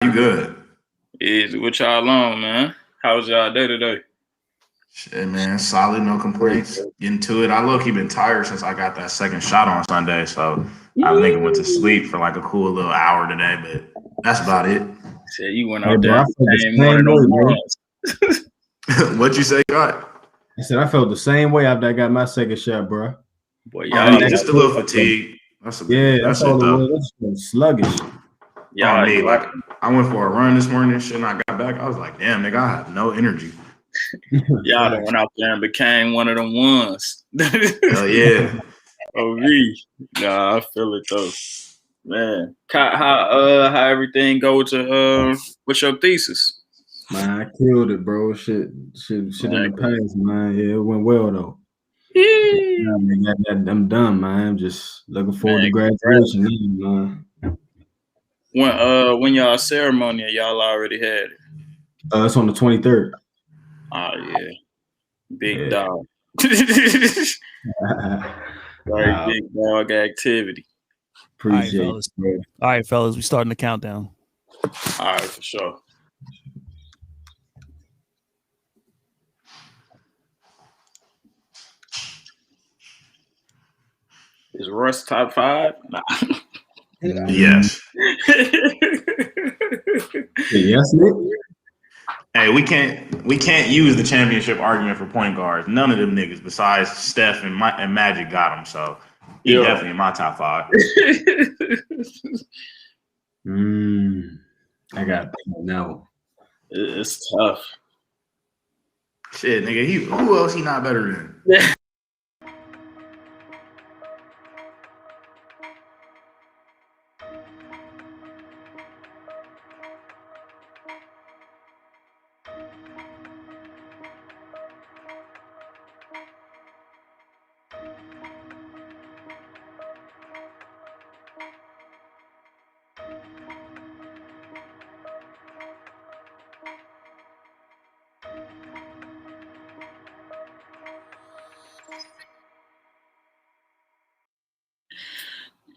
You good? Is what y'all on, man? How's y'all day today? Shit, man, solid, no complaints. Getting to it. I low-key been tired since I got that second shot on Sunday, so I think I went to sleep for like a cool little hour today, but that's about it. Shit, you went out there and became one of them ones. What'd you say, God? I said I felt the same way after I got my second shot, bro. Boy, y'all just a little fatigue. That's all it was. That's sluggish. Yeah, me. Like I went for a run this morning and shit, and I got back. I was like, damn, nigga, I have no energy. Y'all done went out there and became one of them ones. Hell yeah. Oh, me. Nah, I feel it though. Man, how everything go with your thesis? Man, I killed it, bro. Shit in the past, man. Yeah, it went well though. I'm done, man. I'm just looking forward to graduation, man. When y'all ceremony, y'all already had it? It's on the 23rd. Oh yeah, big dog. Right, big dog activity. Appreciate it. All right, fellas, we starting the countdown. All right, for sure. Is Russ top 5? Nah. Yes. Yes, Nick. Hey, we can't use the championship argument for point guards. None of them niggas besides Steph and Magic got them. So he's definitely in my top 5. I got no. It's tough. Shit, nigga. Who else he not better than?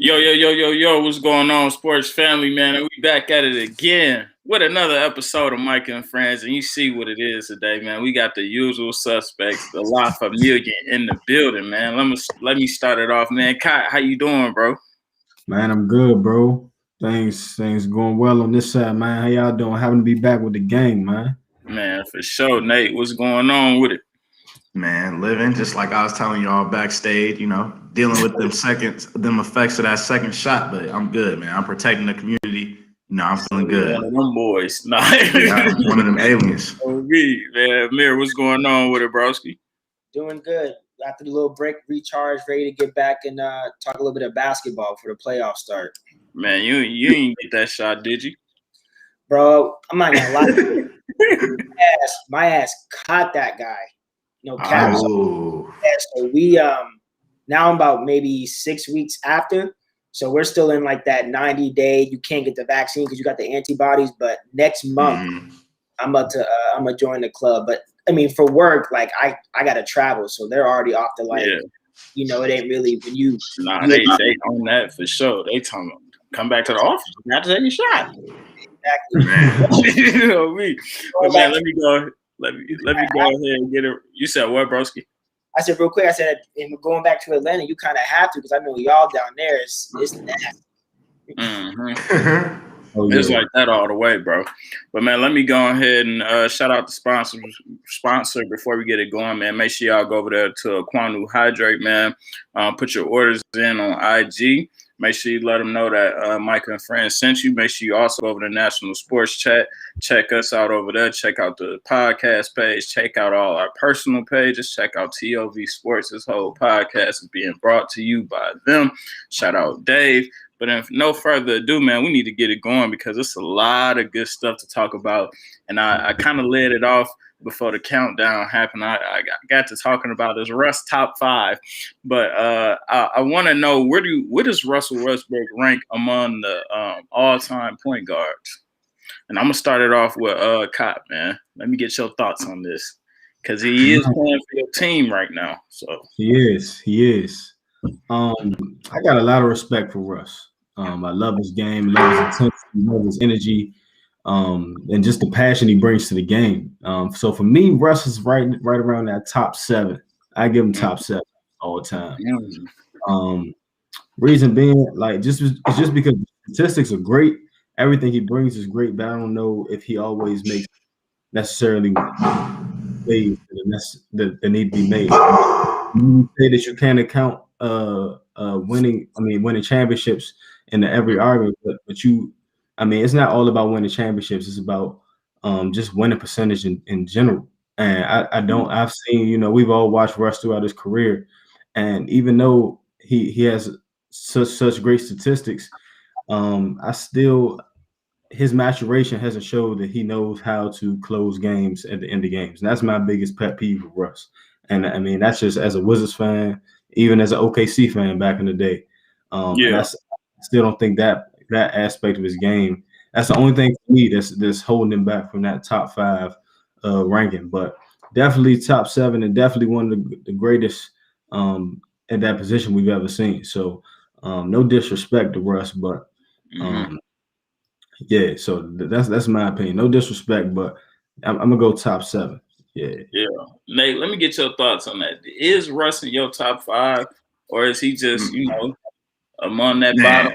Yo, what's going on, sports family, man? And we back at it again with another episode of Micah and Friends, and you see what it is today, man. We got the usual suspects, the La Familia in the building, man. Let me start it off, man. Kai, how you doing, bro? Man, I'm good, bro. Things going well on this side, man. How y'all doing? Having to be back with the gang, man. Man, for sure, Nate. What's going on with it? Man, living just like I was telling y'all backstage, dealing with them effects of that second shot, but I'm good, man. I'm protecting the community. I'm feeling good. One of them boys. Nah. I'm one of them aliens. Oh, me, man. Amir, what's going on with it, broski? Doing good. After the little break, recharge, ready to get back and talk a little bit of basketball for the playoff start. Man, you didn't get that shot, did you? Bro, I'm not gonna lie. my ass caught that guy. Cap. So we now I'm about maybe 6 weeks after. So we're still in like that 90-day. You can't get the vaccine because you got the antibodies. But next month, I'm gonna join the club. But I mean, for work, like I gotta travel, so they're already off the it ain't really when you. Nah, they on that for sure. They tell them come back to the office. You have to take a shot. Exactly. You know me. But man, let me go. Let me go ahead and get it. You said what, broski? I said real quick. I said, and going back to Atlanta, you kind of have to because I know y'all down there. It's nasty. It's like that all the way, bro. But man, let me go ahead and shout out the sponsor before we get it going, man. Make sure y'all go over there to AQUANO HYDRATE, man. Put your orders in on IG. Make sure you let them know that Micah and Friends sent you. Make sure you also go over the National Sports Chat. Check us out over there. Check out the podcast page. Check out all our personal pages. Check out TOV Sports. This whole podcast is being brought to you by them. Shout out Dave. But if no further ado, man, we need to get it going because it's a lot of good stuff to talk about. And I kind of led it off before the countdown happened. I got to talking about this Russ top 5. But I want to know where does Russell Westbrook rank among the all-time point guards? And I'm going to start it off with Cop, man. Let me get your thoughts on this because he is playing for your team right now. So He is. I got a lot of respect for Russ. I love his game, love his intensity, love his energy. and just the passion he brings to the game. So for me, Russ is right around that top 7. I give him top 7 all the time. Reason being, like, it's just because the statistics are great. Everything he brings is great, but I don't know if he always makes necessarily plays that need to be made. You say that you can't account winning championships into every argument, but it's not all about winning championships. It's about just winning percentage in general. And I've seen, we've all watched Russ throughout his career, and even though he has such great statistics, his maturation hasn't showed that he knows how to close games at the end of games. And that's my biggest pet peeve with Russ. And I mean, that's just as a Wizards fan, even as an OKC fan back in the day. And I still don't think that aspect of his game, that's the only thing for me that's holding him back from that top 5 ranking. But definitely top 7 and definitely one of the greatest at that position we've ever seen. So no disrespect to Russ, but yeah, so that's my opinion. No disrespect, but I'm gonna go top 7. Yeah. Nate, let me get your thoughts on that. Is Russ in your top 5, or is he just among that bottom?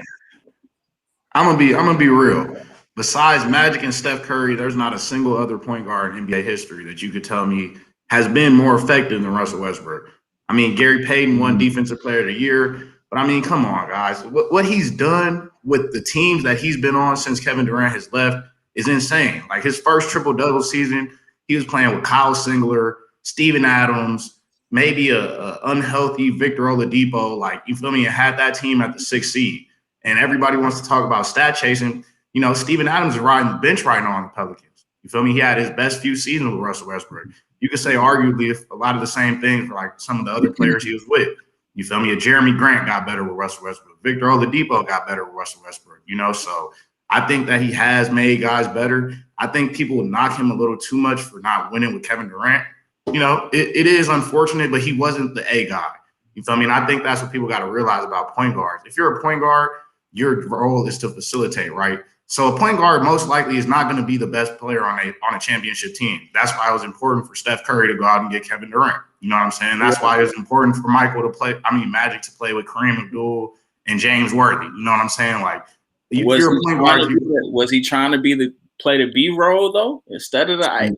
I'm gonna be real. Besides Magic and Steph Curry, there's not a single other point guard in NBA history that you could tell me has been more effective than Russell Westbrook. I mean, Gary Payton won Defensive Player of the Year, but I mean, come on, guys. What he's done with the teams that he's been on since Kevin Durant has left is insane. Like, his first triple-double season, he was playing with Kyle Singler, Steven Adams, maybe a unhealthy Victor Oladipo. Like, you feel me? And had that team at the 6th seed. And everybody wants to talk about stat chasing. Steven Adams is riding the bench right now on the Pelicans. You feel me? He had his best few seasons with Russell Westbrook. You could say arguably if a lot of the same things for like some of the other players he was with. You feel me? Jeremy Grant got better with Russell Westbrook. Victor Oladipo got better with Russell Westbrook. So I think that he has made guys better. I think people would knock him a little too much for not winning with Kevin Durant. It is unfortunate, but he wasn't the A guy. You feel me? And I think that's what people got to realize about point guards. If you're a point guard, your role is to facilitate, right? So a point guard most likely is not going to be the best player on a championship team. That's why it was important for Steph Curry to go out and get Kevin Durant. You know what I'm saying? That's why it was important for Magic to play with Kareem Abdul and James Worthy. You know what I'm saying? Like, was he trying to play the B role though instead of the?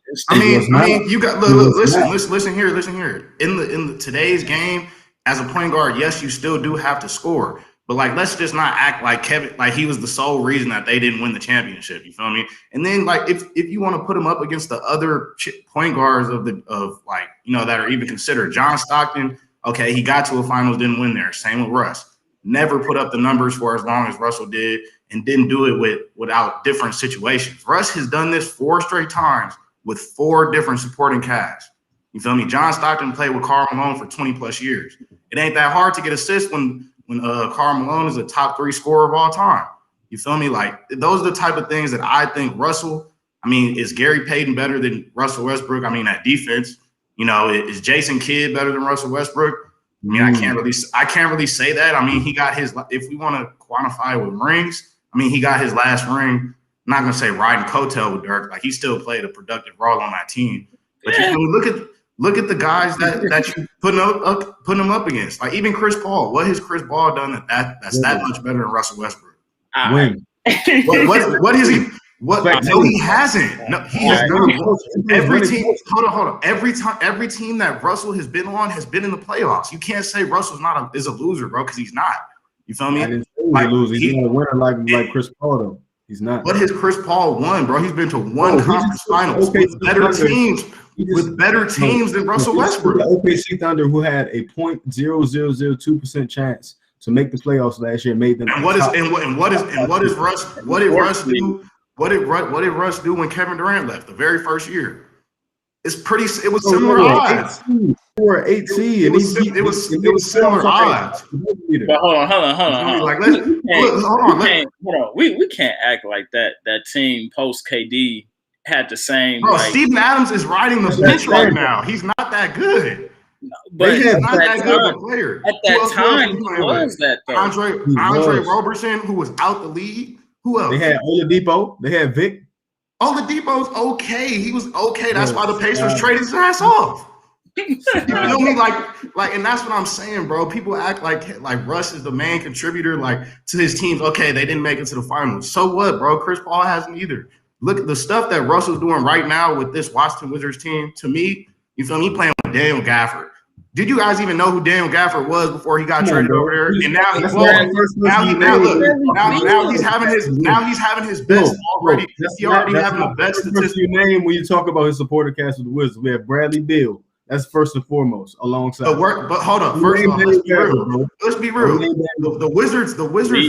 You got listen here. In the today's game, as a point guard, yes, you still do have to score. But like, let's just not act like Kevin, like he was the sole reason that they didn't win the championship. You feel me? And then like, if you want to put him up against the other point guards that are even considered, John Stockton, okay, he got to a finals, didn't win there. Same with Russ. Never put up the numbers for as long as Russell did, and didn't do it without different situations. Russ has done this 4 straight times with 4 different supporting casts. You feel me? John Stockton played with Karl Malone for 20 plus years. It ain't that hard to get assists when Karl Malone is a top 3 scorer of all time. You feel me? Like, those are the type of things that I think is Gary Payton better than Russell Westbrook? At defense, is Jason Kidd better than Russell Westbrook? I can't really say that. He got his, if we want to quantify it with rings, he got his last ring. I'm not going to say riding coattail with Dirk. Like, he still played a productive role on that team. But look at the guys that you putting him up against. Like, even Chris Paul. What has Chris Paul done that's that much better than Russell Westbrook? Win. What is he? No, he hasn't. No, he has not. Every team. Hold on. Every team that Russell has been on has been in the playoffs. You can't say Russell's is a loser, bro, because he's not. You feel me? I didn't say he's a loser. He's not a winner like Chris Paul, though. He's not. What has Chris Paul won, bro? He's been to one conference finals with better teams. With better teams than Russell Westbrook. The OKC Thunder, who had a 0.0002% chance to make the playoffs last year, made them. And what did Russ do? What did Russ do when Kevin Durant left the very first year? It was similar odds. For 8 seed. It was similar odds. But hold on. Like, hold on. We can't act like that. That team post KD had the same. Bro, Steven Adams is riding the bench right now. He's not that good. But he's not that good of a player. At that time, he was that though. Andre Roberson, who was out the league. Who else? They had Oladipo. They had Vic. Oladipo's okay. He was okay. That's why the Pacers traded his ass off. You feel me? Like, and that's what I'm saying, bro. People act like Russ is the main contributor, like to his teams. Okay, they didn't make it to the finals. So what, bro? Chris Paul hasn't either. Look at the stuff that Russell's doing right now with this Washington Wizards team. To me, you feel me? He playing with Daniel Gafford. Did you guys even know who Daniel Gafford was before he got traded over there? And now he's having his best already. He already having the best statistics. Your name when you talk about his supporter cast with the Wizards. We have Bradley Beal. That's first and foremost alongside. But hold up. First off, let's be real. Let's be real. The Wizards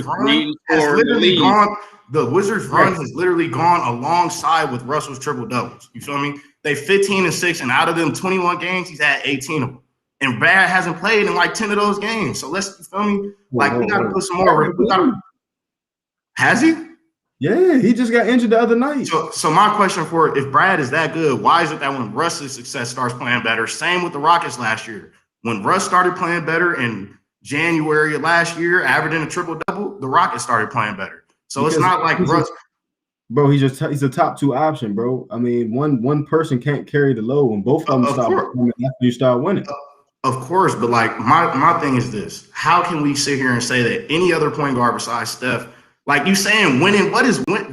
run has literally gone. The Wizards run has literally gone alongside with Russell's triple doubles. You feel me? They 15-6, and out of them 21 games, he's had 18 of them. And Brad hasn't played in like 10 of those games. So let's, you feel me? Like, we got to put some more. Has he? Yeah, he just got injured the other night. So my question for if Brad is that good, why is it that when Russ's success starts playing better, same with the Rockets last year, when Russ started playing better in January of last year, averaging a triple-double, the Rockets started playing better. So it's not like Russ. Bro, he's a top 2 option, bro. I mean, one person can't carry the load when both of them stop winning after you start winning. Of course, but like my thing is this: how can we sit here and say that any other point guard besides Steph, like you saying winning?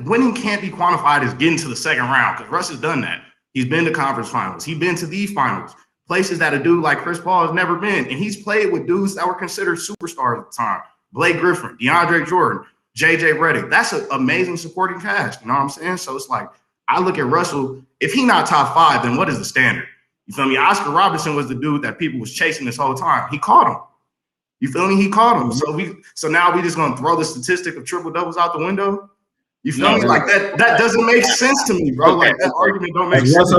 Winning can't be quantified as getting to the second round because Russ has done that. He's been to conference finals. He's been to the finals, places that a dude like Chris Paul has never been, and he's played with dudes that were considered superstars at the time: Blake Griffin, DeAndre Jordan, JJ Redick. That's an amazing supporting cast. You know what I'm saying? So it's like I look at Russell. If he's not top 5, then what is the standard? You feel me? Oscar Robertson was the dude that people was chasing this whole time. He caught him. You feel me? He caught him. So now we just gonna throw the statistic of triple doubles out the window. You feel me? Like that doesn't make sense to me, bro. Like that argument don't make sense.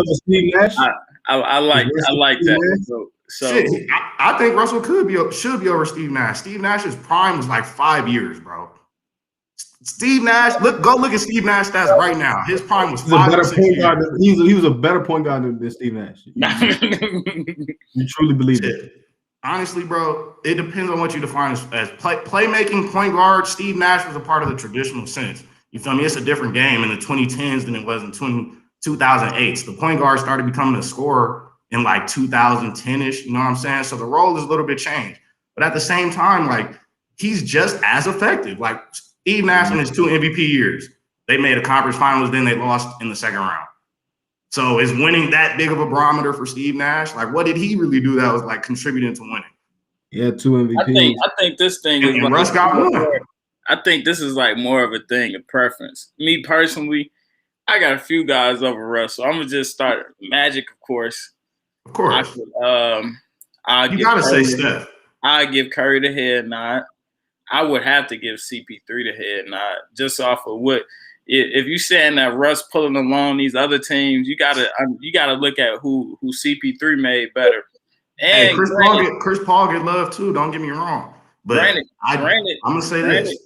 I like that. So shit, I think Russell should be over Steve Nash. Steve Nash's prime was like 5 years, bro. Steve Nash, go look at Steve Nash stats right now. His prime was 5 or 6 years. He was a better point guard than Steve Nash. You truly believe it? Honestly, bro, it depends on what you define as playmaking point guard. Steve Nash was a part of the traditional sense. You feel me? It's a different game in the 2010s than it was in 2008. The point guard started becoming a scorer in like 2010-ish. You know what I'm saying? So the role is a little bit changed. But at the same time, like, he's just as effective. Like, Steve Nash in his 2 MVP years, they made a conference finals, then they lost in the second round. So is winning that big of a barometer for Steve Nash? Like, what did he really do that was like contributing to winning? Yeah, 2 MVPs. I think this thing is and Russ got one. I think this is like more of a thing of preference. Me personally, I got a few guys over Russ, so I'm gonna just start Magic, of course. Of course. You gotta say Steph. I give Curry the head nod. I would have to give CP3 the head nod just off of what. If you're saying that Russ pulling along these other teams, you gotta look at who CP3 made better. And hey, Chris Paul get love too. Don't get me wrong, but I'm gonna say this: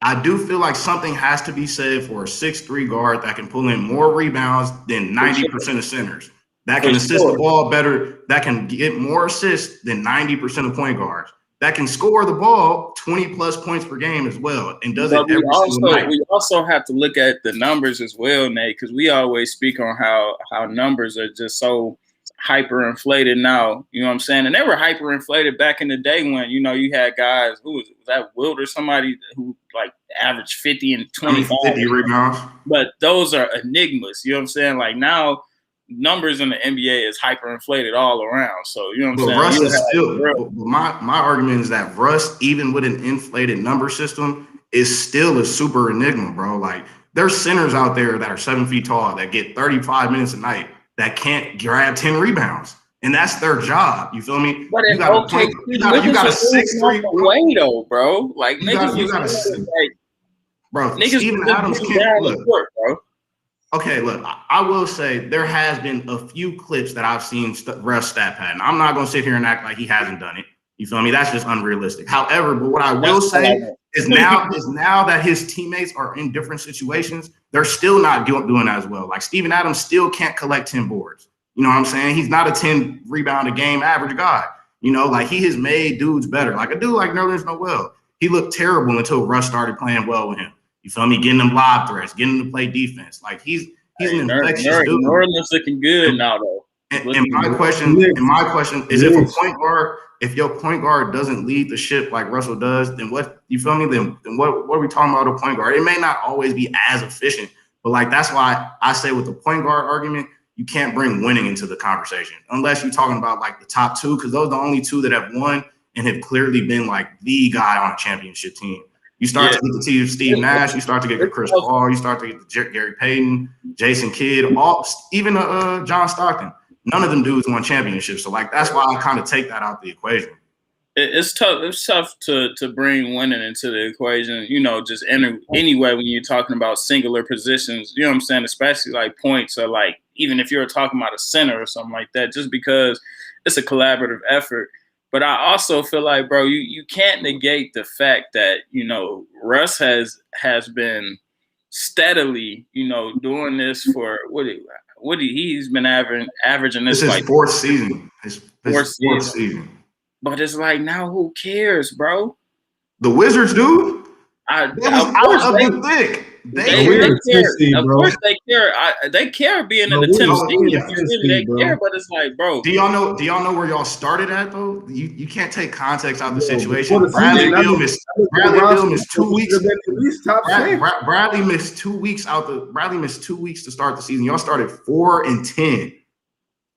I do feel like something has to be said for a 6'3" guard that can pull in more rebounds than 90% of centers. That can assist the ball better. That can get more assists than 90% of point guards. That can score the ball 20+ points per game as well, and does it every single night. We also have to look at the numbers as well, Nate, because we always speak on how numbers are just so hyperinflated now. You know what I'm saying? And they were hyperinflated back in the day when, you know, you had guys, who was that, Wilt or somebody who like averaged 50 and 25 50 rebounds. But those are enigmas. You know what I'm saying? Like now, numbers in the NBA is hyperinflated all around. So you know what I'm saying? Russ is still. My argument is that Russ, even with an inflated number system, is still a super enigma, bro. Like there's centers out there that are 7 feet tall that get 35 minutes a night that can't grab 10 rebounds, and that's their job. You feel me? But you got a 6'3" way though, bro. Like niggas, Steven Adams can't look, bro. Okay, look, I will say there has been a few clips that I've seen Russ stat pad. I'm not going to sit here and act like he hasn't done it. You feel me? That's just unrealistic. However, but what I will say is now that his teammates are in different situations, they're still not doing as well. Like Steven Adams still can't collect 10 boards. You know what I'm saying? He's not a 10 rebound a game average guy. You know, like he has made dudes better. Like a dude like Nerlens Noel, he looked terrible until Russ started playing well with him. You feel me? Getting them lob threats, getting him to play defense. Like he's He's an New infectious dude. New Orleans looking good now, though. And my question is, if a point guard, if your point guard doesn't lead the ship like Russell does, then what? You feel me? Then what are we talking about a point guard? It may not always be as efficient, but like that's why I say with the point guard argument, you can't bring winning into the conversation unless you're talking about like the top two, because those are the only two that have won and have clearly been like the guy on a championship team. You start to get the team of Steve Nash, you start to get the Chris Paul, you start to get the Gary Payton, Jason Kidd, even John Stockton. None of them dudes won championships. So like that's why I kind of take that out the equation. It's tough. It's tough to bring winning into the equation, just anyway when you're talking about singular positions, you know what I'm saying, especially like points or like even if you're talking about a center or something like that, just because it's a collaborative effort. But I also feel like, bro, you can't negate the fact that, Russ has been steadily, doing this for he's been averaging this is like fourth season. His fourth season. But it's like, now who cares, bro? The Wizards, dude. They was out of the thick. They care. Of course they care. They care being in the 10th seed. They care, but it's like, bro. Do y'all know where y'all started at though? You can't take context out of the situation. Bradley Beal missed 2 weeks. Bradley missed 2 weeks Bradley missed 2 weeks to start the season. Y'all started 4-10.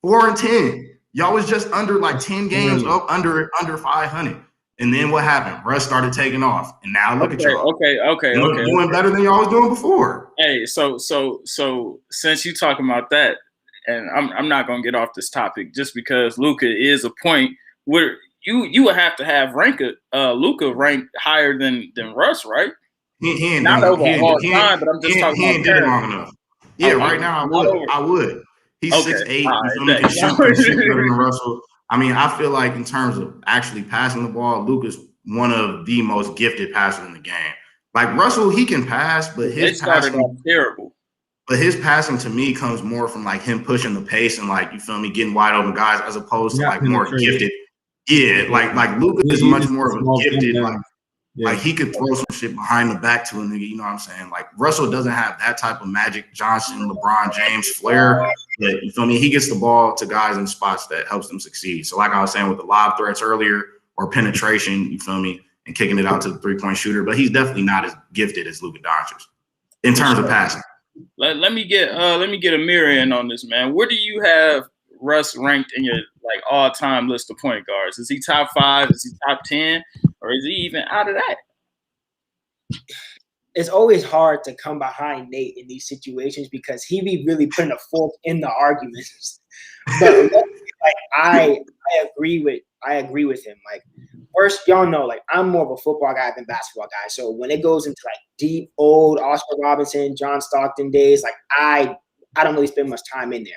4-10. Y'all was just under like 10 games up under 500. And then what happened? Russ started taking off, and now look at y'all. Okay. Doing better than y'all was doing before. Hey, so since you talking about that, and I'm not gonna get off this topic just because Luka is a point where you would have to have Luka ranked higher than Russ, right? He ain't not over a long time, but I'm just talking about. He ain't did it long enough. Yeah, right now I would. He's 6'8". He can shoot better than Russell. I mean, I feel like in terms of actually passing the ball, Luka's one of the most gifted passers in the game. Like Russell, he can pass, but his passing terrible. But his passing to me comes more from like him pushing the pace and like, you feel me, getting wide open guys as opposed to like more gifted. Yeah, like Luka is much more of a gifted, like he could throw some shit behind the back to a nigga, you know what I'm saying? Like Russell doesn't have that type of Magic Johnson, LeBron James flair. But you feel me? He gets the ball to guys in spots that helps them succeed. So like I was saying with the lob threats earlier or penetration, you feel me, and kicking it out to the 3-point shooter. But he's definitely not as gifted as Luka Doncic in terms of passing. Let me get a mirror in on this, man. Where do you have Russ ranked in your like all-time list of point guards? Is he top 5? Is he top 10? Or is he even out of that? It's always hard to come behind Nate in these situations because he be really putting a fork in the arguments. But like I agree with him. Like first, y'all know, like I'm more of a football guy than basketball guy. So when it goes into like deep old Oscar Robertson, John Stockton days, like I don't really spend much time in there.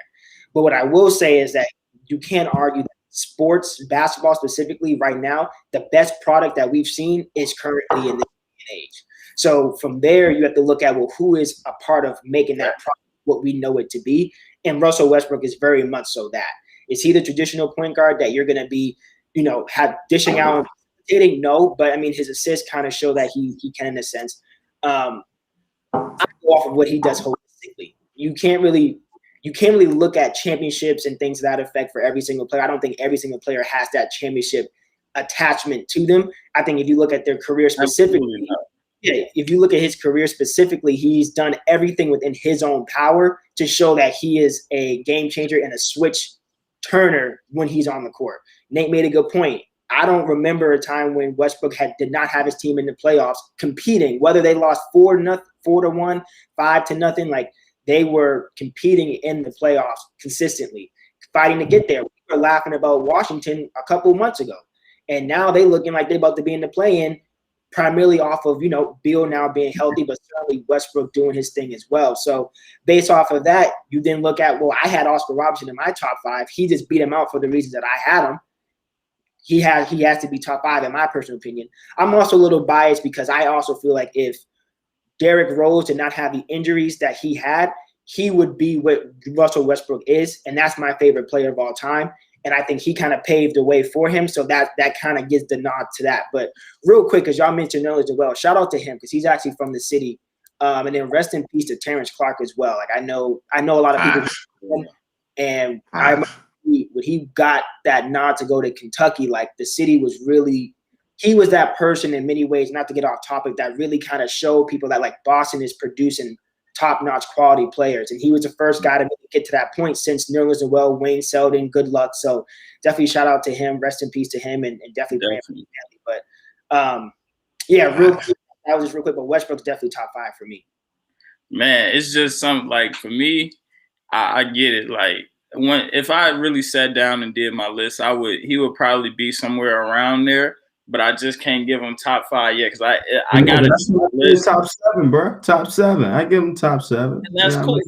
But what I will say is that you can't argue that sports, basketball specifically right now, the best product that we've seen is currently in this age. So from there, you have to look at, well, who is a part of making that product what we know it to be? And Russell Westbrook is very much so that. Is he the traditional point guard that you're going to be, have dishing out? No, but I mean, his assists kind of show that he can in a sense. I go off of what he does holistically. You can't really look at championships and things to that effect for every single player. I don't think every single player has that championship attachment to them. I think if you look at their career specifically, if you look at his career specifically, he's done everything within his own power to show that he is a game changer and a switch turner when he's on the court. Nate made a good point. I don't remember a time when Westbrook did not have his team in the playoffs competing, whether they lost 4-1, 5-0, like they were competing in the playoffs consistently, fighting to get there. We were laughing about Washington a couple months ago, and now they looking like they're about to be in the play-in, primarily off of, Beal now being healthy, but certainly Westbrook doing his thing as well. So based off of that, you then look at, well, I had Oscar Robertson in my top 5. He just beat him out for the reasons that I had him. He has to be top 5 in my personal opinion. I'm also a little biased because I also feel like if Derrick Rose did not have the injuries that he had, he would be what Russell Westbrook is, and that's my favorite player of all time. And I think he kind of paved the way for him, so that kind of gives the nod to that. But real quick, because y'all mentioned Nerlens Noel, shout out to him because he's actually from the city And then rest in peace to Terrence Clark as well. Like I know a lot of people, and I remember when he got that nod to go to Kentucky, like the city was really, he was that person in many ways, not to get off topic, that really kind of showed people that like Boston is producing top-notch quality players. And he was the first guy to really get to that point since Nerlens Noel, Wayne Selden, good luck. So definitely shout out to him. Rest in peace to him, and definitely praying for his family. But yeah, real quick, that was just real quick, but Westbrook's definitely top 5 for me. Man, it's just something like for me, I get it. Like if I really sat down and did my list, he would probably be somewhere around there. But I just can't give him top 5 yet because I got it. Top 7, bro. Top 7. I give him top 7. And that's cool.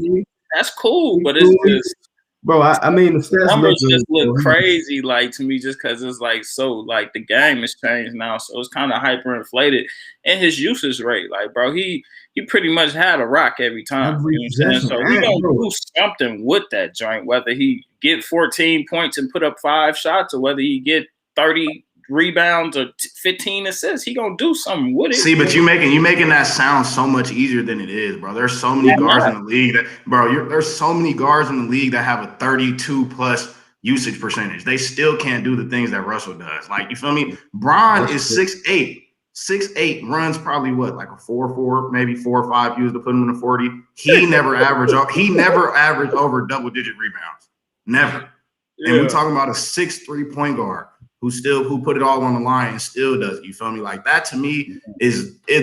That's cool, but it's just, bro. I mean, the stats numbers just look crazy, like to me, just because it's like so, like the game has changed now, so it's kind of hyperinflated. And his usage rate, like, bro, he pretty much had a rock every time. You know what I'm saying? So he gonna do something with that joint, whether he get 14 points and put up 5 shots, or whether he get 30 rebounds or 15 assists, he gonna do something with it. See, but you making that sound so much easier than it is, bro. There's so many guards in the league there's so many guards in the league that have a 32 plus usage percentage. They still can't do the things that Russell does. Like, you feel me? Bron is 6'8". 6'8", runs probably what, like a 4.4, maybe 4 or 5 used to put him in a 40. He never averaged over double-digit rebounds. Never. Yeah. And we're talking about a 6'3" point guard who put it all on the line and still does it. You feel me? Like, that to me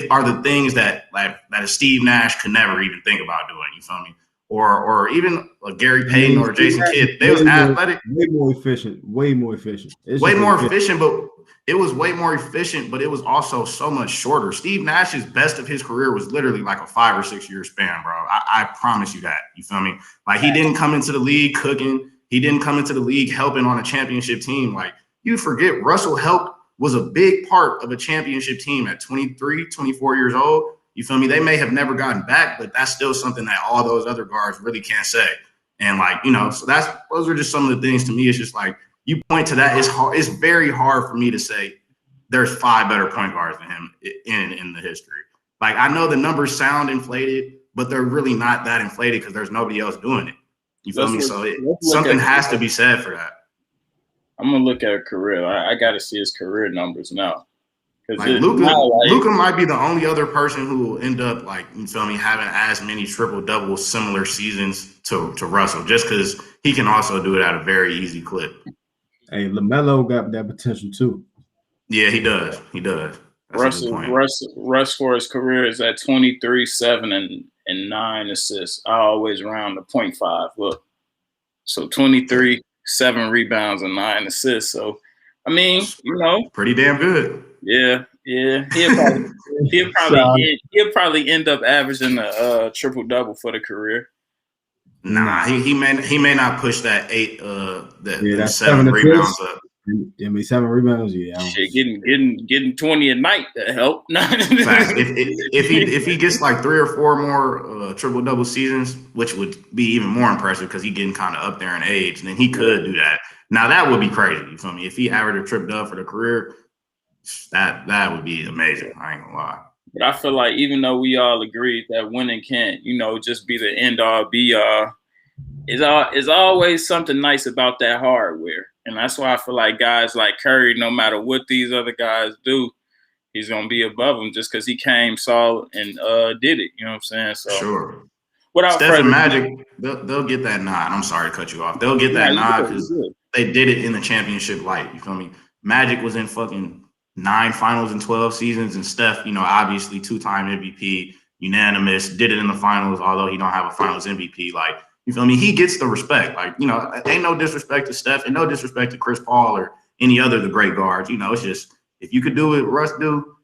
are the things that a Steve Nash could never even think about doing. You feel me? Or even a Gary Payton or Jason Kidd. They was athletic. Way more efficient. Way more efficient. Way more efficient, but it was way more efficient, but it was also so much shorter. Steve Nash's best of his career was literally like a 5 or 6 year span, bro. I promise you that. You feel me? Like, he didn't come into the league cooking. He didn't come into the league helping on a championship team. Like, you forget Russell was a big part of a championship team at 23, 24 years old. You feel me? They may have never gotten back, but that's still something that all those other guards really can't say. And, like, you know, so those are just some of the things to me. It's just like, you point to that. It's hard. It's very hard for me to say there's 5 better point guards than him in the history. Like, I know the numbers sound inflated, but they're really not that inflated because there's nobody else doing it. You feel me? So something has to be said for that. I'm gonna look at a career. I got to see his career numbers now. Like, Luka might be the only other person who will end up, like, you feel me, having as many triple-double similar seasons to Russell, just because he can also do it at a very easy clip. Hey, LaMelo got that potential too. Yeah, he does. He does. Russ for his career is at 23, 7, and 9 assists. I always round the 0.5. Look, so 23, 7 rebounds and 9 assists. So, I mean, you know, pretty damn good. Yeah. He'll probably end up averaging a triple double for the career. Nah, he may not push that 8 that 7 rebounds up. I mean, 7 rebounds. Yeah, shit, getting 20 a night to help. if he gets like 3 or 4 more triple double seasons, which would be even more impressive because he's getting kind of up there in age, then he could do that. Now that would be crazy. You feel me? If he averaged a triple double for the career, that would be amazing. I ain't gonna lie. But I feel like even though we all agreed that winning can't, you know, just be the end all be all, it's always something nice about that hardware. And that's why I feel like guys like Curry, no matter what these other guys do, he's gonna be above them just because he came, saw, and did it. You know what I'm saying? So sure. Without Steph and Magic, they'll get that nod. I'm sorry to cut you off. They'll get that nod because they did it in the championship light. You feel me? Magic was in fucking 9 finals in 12 seasons, and Steph, you know, obviously 2-time MVP, unanimous, did it in the finals, although he don't have a finals MVP. Like, you feel me? He gets the respect. Like, you know, ain't no disrespect to Steph and no disrespect to Chris Paul or any other of the great guards. You know, it's just, if you could do what Russ do,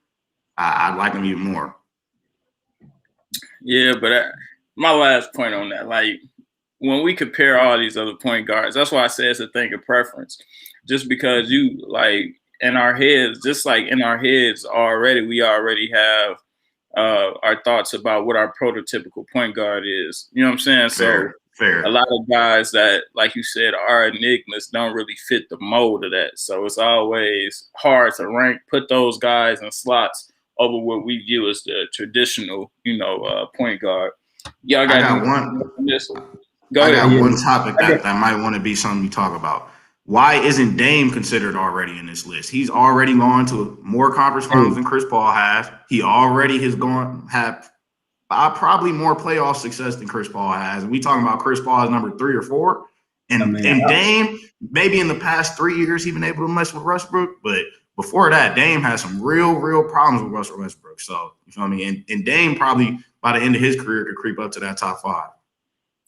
I'd like him even more. Yeah, but my last point on that, like, when we compare all these other point guards, that's why I say it's a thing of preference. Just because you, like, in our heads, just like in our heads already, we already have our thoughts about what our prototypical point guard is. You know what I'm saying? Fair. A lot of guys that, like you said, are enigmas don't really fit the mold of that. So it's always hard to put those guys in slots over what we view as the traditional, point guard. Y'all I got one. Go I ahead. got one topic that might want to be something you talk about. Why isn't Dame considered already in this list? He's already gone to more conference finals than Chris Paul has. He already has have probably more playoff success than Chris Paul has. And we talking about Chris Paul as number 3 or 4. And Dame, maybe in the past 3 years, he's been able to mess with Westbrook. But before that, Dame had some real problems with Russell Westbrook. So, you feel me? And Dame probably by the end of his career could creep up to that top 5.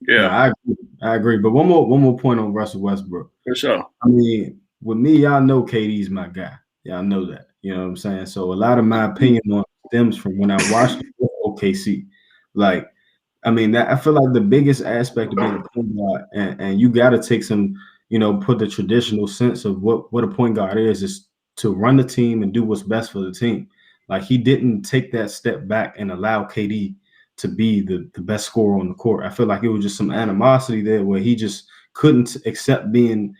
Yeah, I agree. But one more point on Russell Westbrook. For sure. I mean, with me, y'all know KD's my guy. Y'all know that. You know what I'm saying? So a lot of my opinion on stems from when I watched OKC. Like, I mean, I feel like the biggest aspect of being a point guard, and you got to take some, put the traditional sense of what a point guard is to run the team and do what's best for the team. Like, he didn't take that step back and allow KD to be the best scorer on the court. I feel like it was just some animosity there where he just couldn't accept being,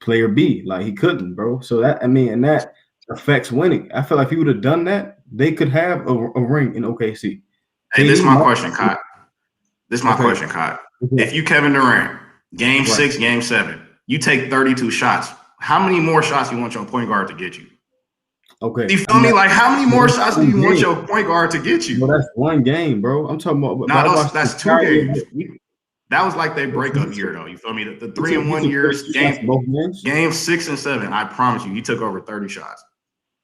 player B. Like, he couldn't, bro. So and that affects winning. I feel like if he would have done that, they could have a ring in OKC. Hey, this is my question, Cott. If you Kevin Durant, game 6, game 7, you take 32 shots. How many more shots do you want your point guard to get you? Okay. Do you feel me? Like, how many more shots do you want your point guard to get you? Well, that's one game, bro. I'm talking about. That's 2 games. That was like their breakup year, though. You feel me? The 3 and 1 years, game 6 and 7. I promise you, he took over 30 shots.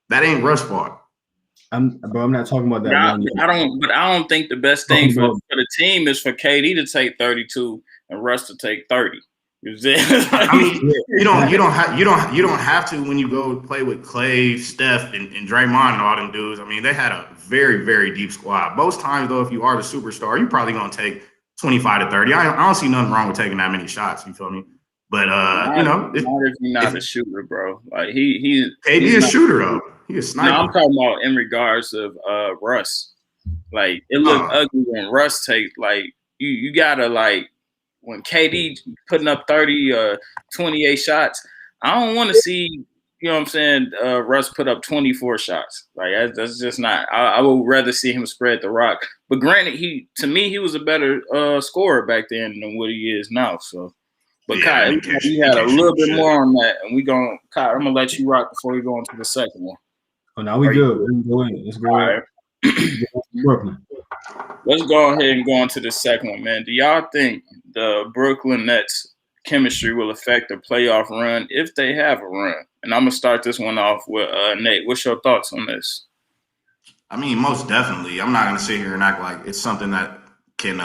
That ain't Russ' fault. I'm not talking about that. I don't think the best thing for the team is for KD to take 32 and Russ to take 30. I mean, you don't have to when you go play with Clay, Steph, and Draymond and all them dudes. I mean, they had a very, very deep squad. Most times, though, if you are the superstar, you're probably gonna take 25 to 30. I don't see nothing wrong with taking that many shots. You feel me? But not if you're not a shooter, bro. Like KD is a shooter though. He is sniper. No, I'm talking about in regards of Russ. Like, it looked ugly when Russ take, like, you gotta, like, when KD putting up 30, 28 shots, I don't want to see, you know what I'm saying, Russ put up 24 shots. Like, that's just not. I would rather see him spread the rock. But granted, to me, he was a better scorer back then than what he is now. So, but Kai, you had a little bit more on that, and Kai, I'm gonna let you rock before we go into the second one. Oh, now we good. Let's go ahead. Brooklyn. Let's go ahead and go on to the second one, man. Do y'all think the Brooklyn Nets chemistry will affect the playoff run if they have a run? And I'm going to start this one off with Nate. What's your thoughts on this? I mean, most definitely. I'm not going to sit here and act like it's something that can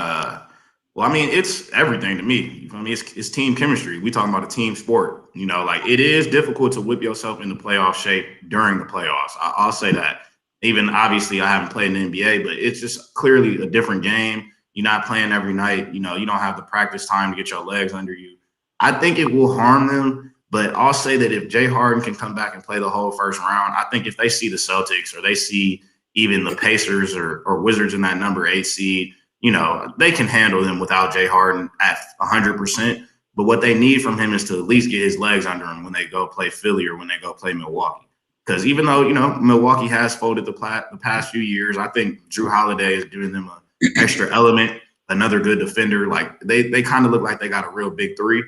it's everything to me. You feel me? It's team chemistry. We talking about a team sport. Like, it is difficult to whip yourself into playoff shape during the playoffs. I'll say that. Even obviously I haven't played in the NBA, but it's just clearly a different game. You're not playing every night. You don't have the practice time to get your legs under you. I think it will harm them, but I'll say that if Jay Harden can come back and play the whole first round, I think if they see the Celtics or they see even the Pacers or Wizards in that number 8 seed, they can handle them without Jay Harden at 100%. But what they need from him is to at least get his legs under him when they go play Philly or when they go play Milwaukee. Because even though, Milwaukee has folded the past few years, I think Drew Holiday is giving them an extra element, another good defender. Like, they kind of look like they got a real big 3.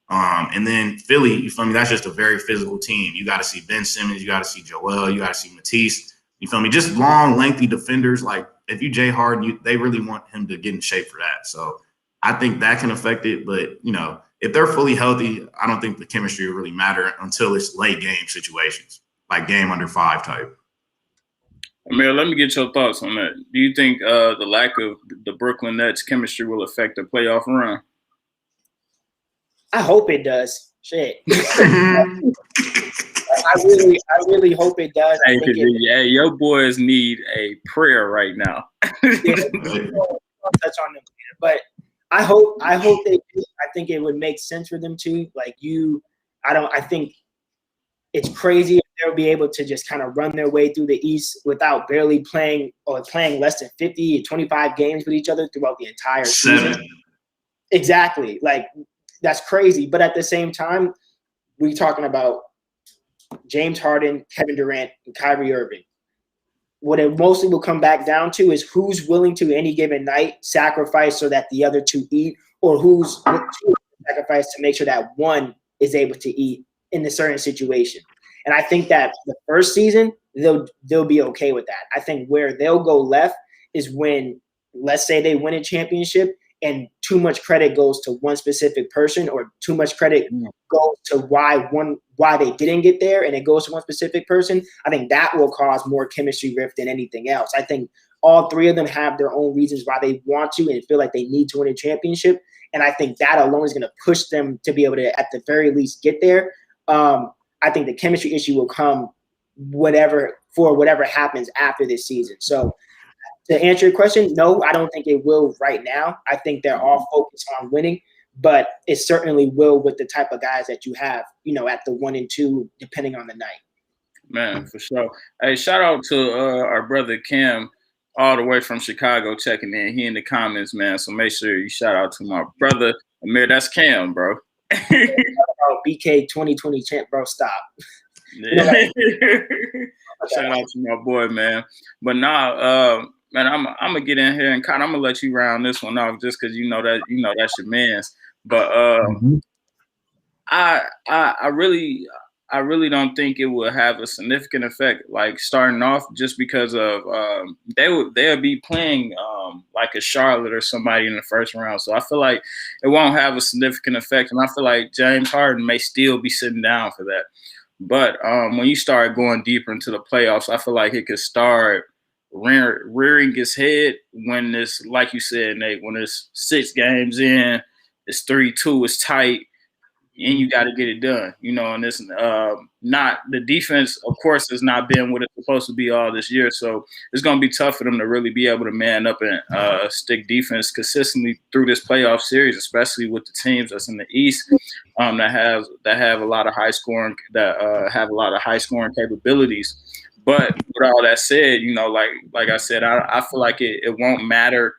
And then Philly, you feel me, that's just a very physical team. You got to see Ben Simmons, you got to see Joel, you got to see Matisse. You feel me? Just long, lengthy defenders. Like, if you Jay Harden, they really want him to get in shape for that. So I think that can affect it. But, if they're fully healthy, I don't think the chemistry will really matter until it's late game situations. Like game under 5 type. Amir, let me get your thoughts on that. Do you think the lack of the Brooklyn Nets chemistry will affect the playoff run? I hope it does. Shit. I really hope it does. Your boys need a prayer right now. Touch on them, but I hope they do. I think it would make sense for them to. I think it's crazy if they'll be able to just kind of run their way through the East without barely playing less than 50 or 25 games with each other throughout the entire season. Exactly. Like, that's crazy. But at the same time, we're talking about James Harden, Kevin Durant, and Kyrie Irving. what it mostly will come back down to is who's willing to any given night sacrifice so that the other two eat, or who's willing to sacrifice to make sure that one is able to eat in a certain situation. And I think that the first season, they'll be okay with that. I think where they'll go left is when, let's say they win a championship and too much credit goes to one specific person, or too much credit goes to why they didn't get there, and it goes to one specific person. I think that will cause more chemistry rift than anything else. I think all three of them have their own reasons why they want to and feel like they need to win a championship. And I think that alone is going to push them to be able to, at the very least, get there. I think the chemistry issue will come whatever happens after this season. So to answer your question, no, I don't think it will right now. I think they're all focused on winning, but it certainly will with the type of guys that you have, at the 1 and 2, depending on the night. Man, for sure. Hey, shout out to our brother Cam, all the way from Chicago, checking in. He in the comments, man. So make sure you shout out to my brother Amir. That's Cam, bro. BK 2020 champ, bro. Stop. Yeah. Shout out to my boy, man. But now, man, I'm gonna get in here and kind of I'm gonna let you round this one off just because that's your man's. But I really don't think it will have a significant effect, like starting off, just because of they'll be playing like a Charlotte or somebody in the first round. So I feel like it won't have a significant effect, and I feel like James Harden may still be sitting down for that. But when you start going deeper into the playoffs, I feel like it could start rearing its head when it's, like you said, Nate, when it's 6 games in, it's 3-2, it's tight, and you got to get it done, and it's not – the defense, of course, has not been what it's supposed to be all this year. So it's going to be tough for them to really be able to man up and stick defense consistently through this playoff series, especially with the teams that's in the East that have a lot of high scoring capabilities. But with all that said, like I said, I feel like it won't matter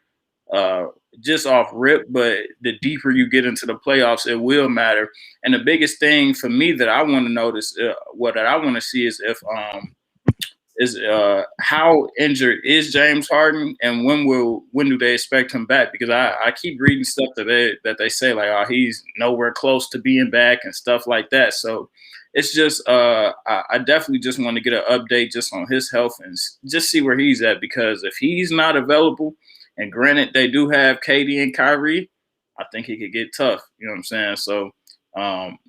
just off rip, but the deeper you get into the playoffs, it will matter. And the biggest thing for me that I want to notice, what I want to see is how injured is James Harden, and when do they expect him back? Because I keep reading stuff that they say like, oh, he's nowhere close to being back and stuff like that. So it's just I definitely just want to get an update just on his health and just see where he's at, because if he's not available, and granted they do have KD and Kyrie, I think it could get tough. You know what I'm saying? So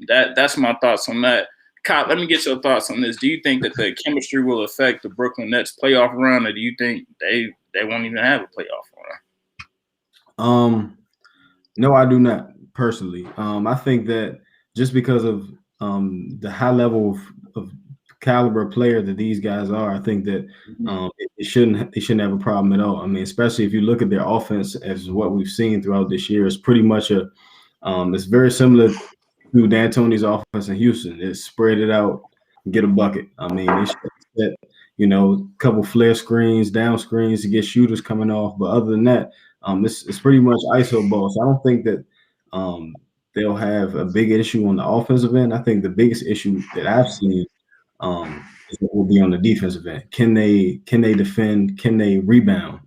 that's my thoughts on that. Kyle, let me get your thoughts on this. Do you think that the chemistry will affect the Brooklyn Nets playoff run, or do you think they won't even have a playoff run? No, I do not personally. I think that just because of the high level of caliber player that these guys are, I think that it shouldn't have a problem at all. I mean, especially if you look at their offense as what we've seen throughout this year, it's pretty much it's very similar to D'Antoni's offense in Houston. It's spread it out, get a bucket. I mean, they set, a couple flare screens, down screens to get shooters coming off. But other than that, it's pretty much ISO ball. So I don't think that they'll have a big issue on the offensive end. I think the biggest issue that I've seen will be on the defensive end. Can they defend? Can they rebound?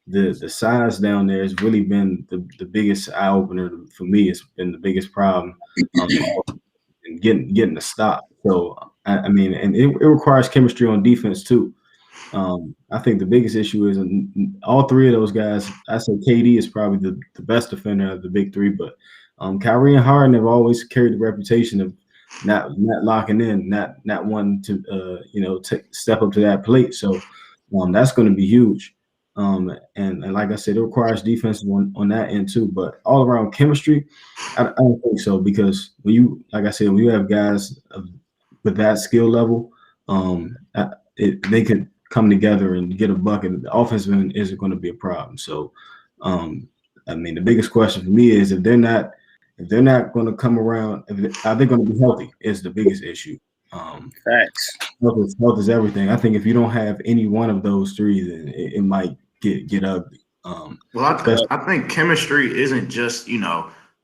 The size down there has really been the biggest eye opener for me. It's been the biggest problem in getting the stop. So I mean, and it requires chemistry on defense too. I think the biggest issue is all three of those guys. I say KD is probably the best defender of the big three, but Kyrie and Harden have always carried the reputation of not locking in, not wanting to step up to that plate. So that's going to be huge. And like I said, it requires defense on that end too. But all around chemistry, I don't think so, because when you have guys with that skill level, they could come together and get a bucket. The offensive end isn't going to be a problem. So, I mean, the biggest question for me is if they're not going to come around, are they going to be healthy? Is the biggest issue. Facts. Health is everything. I think if you don't have any one of those three, then it might get ugly. Well, I think chemistry isn't just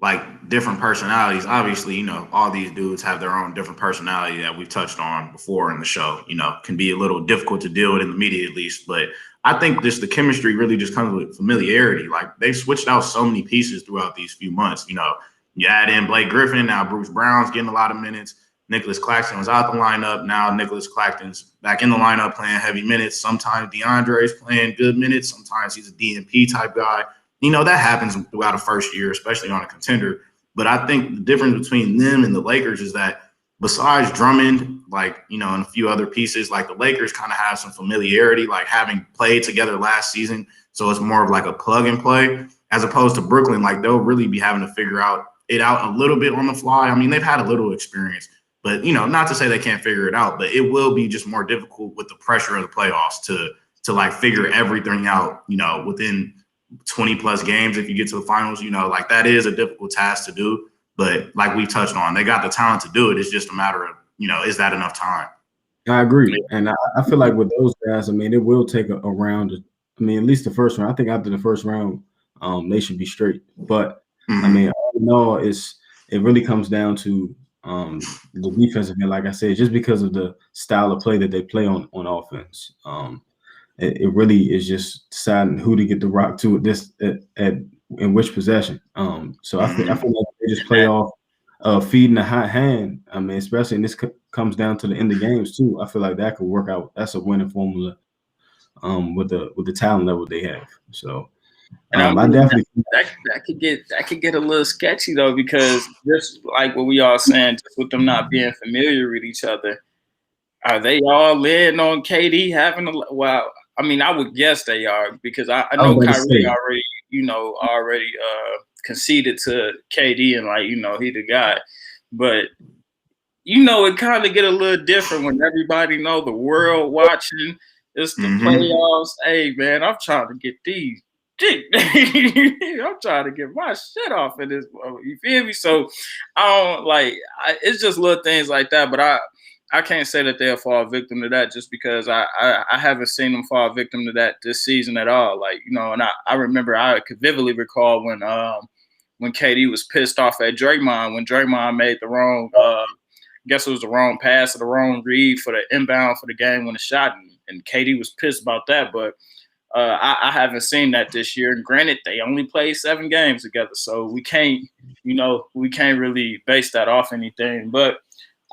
like different personalities. Obviously, you know, all these dudes have their own different personality that we've touched on before in the show, you know, can be a little difficult to deal with in the media at least. But I think the chemistry really just comes with familiarity. Like they've switched out so many pieces throughout these few months. You know, you add in Blake Griffin, now Bruce Brown's getting a lot of minutes. Nicholas Claxton was out the lineup. Now Nicholas Claxton's back in the lineup playing heavy minutes. Sometimes DeAndre's playing good minutes. Sometimes he's a DNP type guy. You know, that happens throughout a first year, especially on a contender. But I think the difference between them and the Lakers is that besides Drummond, like, you know, and a few other pieces, like the Lakers kind of have some familiarity, like having played together last season. So it's more of like a plug and play as opposed to Brooklyn. Like they'll really be having to figure it out a little bit on the fly. I mean, they've had a little experience, but, you know, not to say they can't figure it out, but it will be just more difficult with the pressure of the playoffs to like figure everything out, you know, within 20 plus games. If you get to the finals, you know, like that is a difficult task to do. But like we touched on, they got the talent to do it. It's just a matter of, you know, is that enough time? I agree. And I feel like with those guys, I mean, it will take a round. I mean, at least the first round. I think after the first round, they should be straight. But, I mean, all in all, it really comes down to the defensive end, like I said, just because of the style of play that they play on offense. It really is just deciding who to get the rock to in which possession. So I feel like they just play off feeding the hot hand. I mean, especially, and this comes down to the end of games too. I feel like that could work out. That's a winning formula with the talent level they have. So I definitely that could get a little sketchy though, because just like what we all saying, just with them not being familiar with each other, are they all in on KD having a well? I mean, I would guess they are, because I know Kyrie already conceded to KD and, like, you know, he the guy. But, you know, it kind of get a little different when everybody know the world watching. It's the playoffs. Hey, man, I'm trying to get these. I'm trying to get my shit off of this. You feel me? So it's just little things like that. But I can't say that they'll fall victim to that, just because I haven't seen them fall victim to that this season at all. Like, you know, and I remember, I could vividly recall when KD was pissed off at Draymond, when Draymond made the wrong, I guess it was the wrong pass or the wrong read for the inbound for the game when the shot, and KD was pissed about that. But I haven't seen that this year. And granted, they only played 7 games together, so we can't really base that off anything. But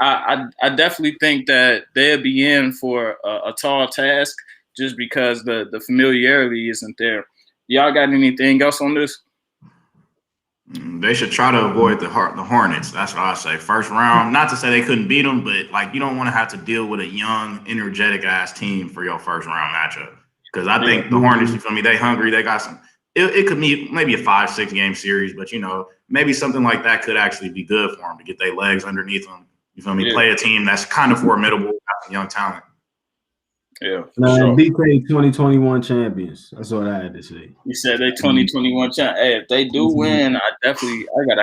I definitely think that they'll be in for a tall task, just because the familiarity isn't there. Y'all got anything else on this? They should try to avoid the Hornets. That's what I say. First round, not to say they couldn't beat them, but like, you don't want to have to deal with a young, energetic ass team for your first round matchup. Because I think the Hornets, you feel me, they hungry. They got some. It could be maybe a 5-6 game series, but, you know, maybe something like that could actually be good for them to get their legs underneath them. You feel me? Yeah. Play a team that's kind of formidable, got some young talent. Yeah. Sure. DK 2021 champions. That's what I had to say. You said they 2021 champions. Hey, if they do win, I got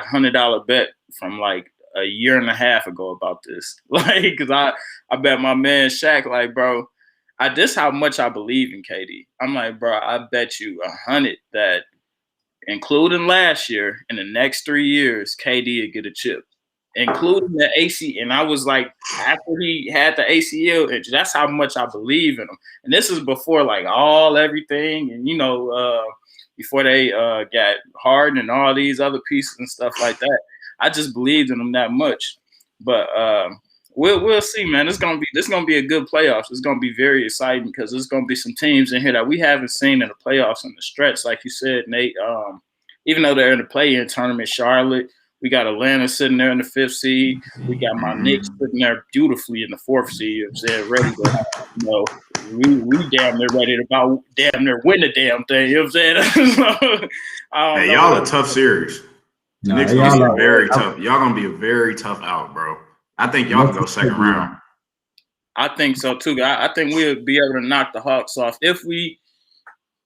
$100 bet from like a year and a half ago about this. Like, because I bet my man Shaq, like, bro, this how much I believe in KD. I'm like, bro, I bet you 100 that, including last year, in the next 3 years, KD would get a chip, including the AC. And I was like, after he had the ACL, that's how much I believe in him. And this is before like everything, and, you know, before they got Harden and all these other pieces and stuff like that. I just believed in him that much. But we'll see, man. This gonna be a good playoffs. It's gonna be very exciting, because there's gonna be some teams in here that we haven't seen in the playoffs in the stretch, like you said, Nate. Even though they're in the play-in tournament, Charlotte. We got Atlanta sitting there in the 5th seed. We got my Knicks sitting there beautifully in the 4th seed. They're ready to, you know, we damn near ready to damn near win the damn thing. You know what I'm saying? Hey, y'all a tough series. Knicks gonna be very tough. Y'all gonna be a very tough out, bro. I think y'all can go second round. I think so too. I think we'll be able to knock the Hawks off if we.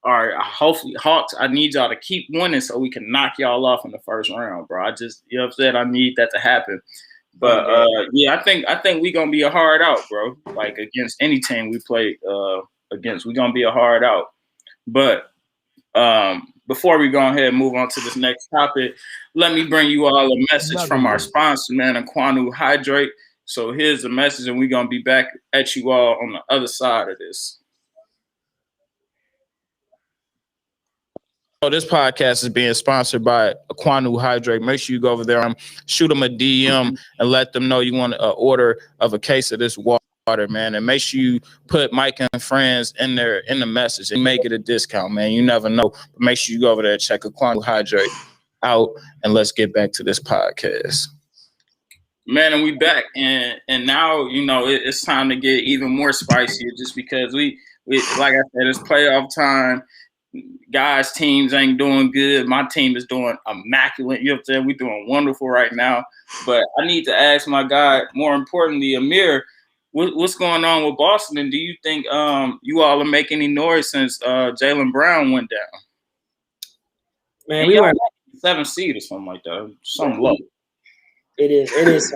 All right, hopefully, Hawks, I need y'all to keep winning so we can knock y'all off in the first round, bro. I just, you know what I'm saying? I need that to happen. But, yeah, I think we're going to be a hard out, bro. Like, against any team we play against, we're going to be a hard out. But Before we go ahead and move on to this next topic, let me bring you all a message from our sponsor, man, AQUANO HYDRATE. So here's the message, and we're going to be back at you all on the other side of this. So this podcast is being sponsored by AQUANO HYDRATE. Make sure you go over there and shoot them a DM and let them know you want an order of a case of this water, man. And make sure you put Micah and friends in there in the message and make it a discount, man. You never know. But make sure you go over there and check AQUANO HYDRATE out, and let's get back to this podcast. Man, and we back, and now, you know, it's time to get even more spicier, just because we like I said, it's playoff time. Guys' teams ain't doing good. My team is doing immaculate. You know what I'm saying? We're doing wonderful right now. But I need to ask my guy, more importantly, Amir, what's going on with Boston? And do you think you all are making any noise since Jaylen Brown went down? Man, we were 7th seed or something like that. Something low. It is.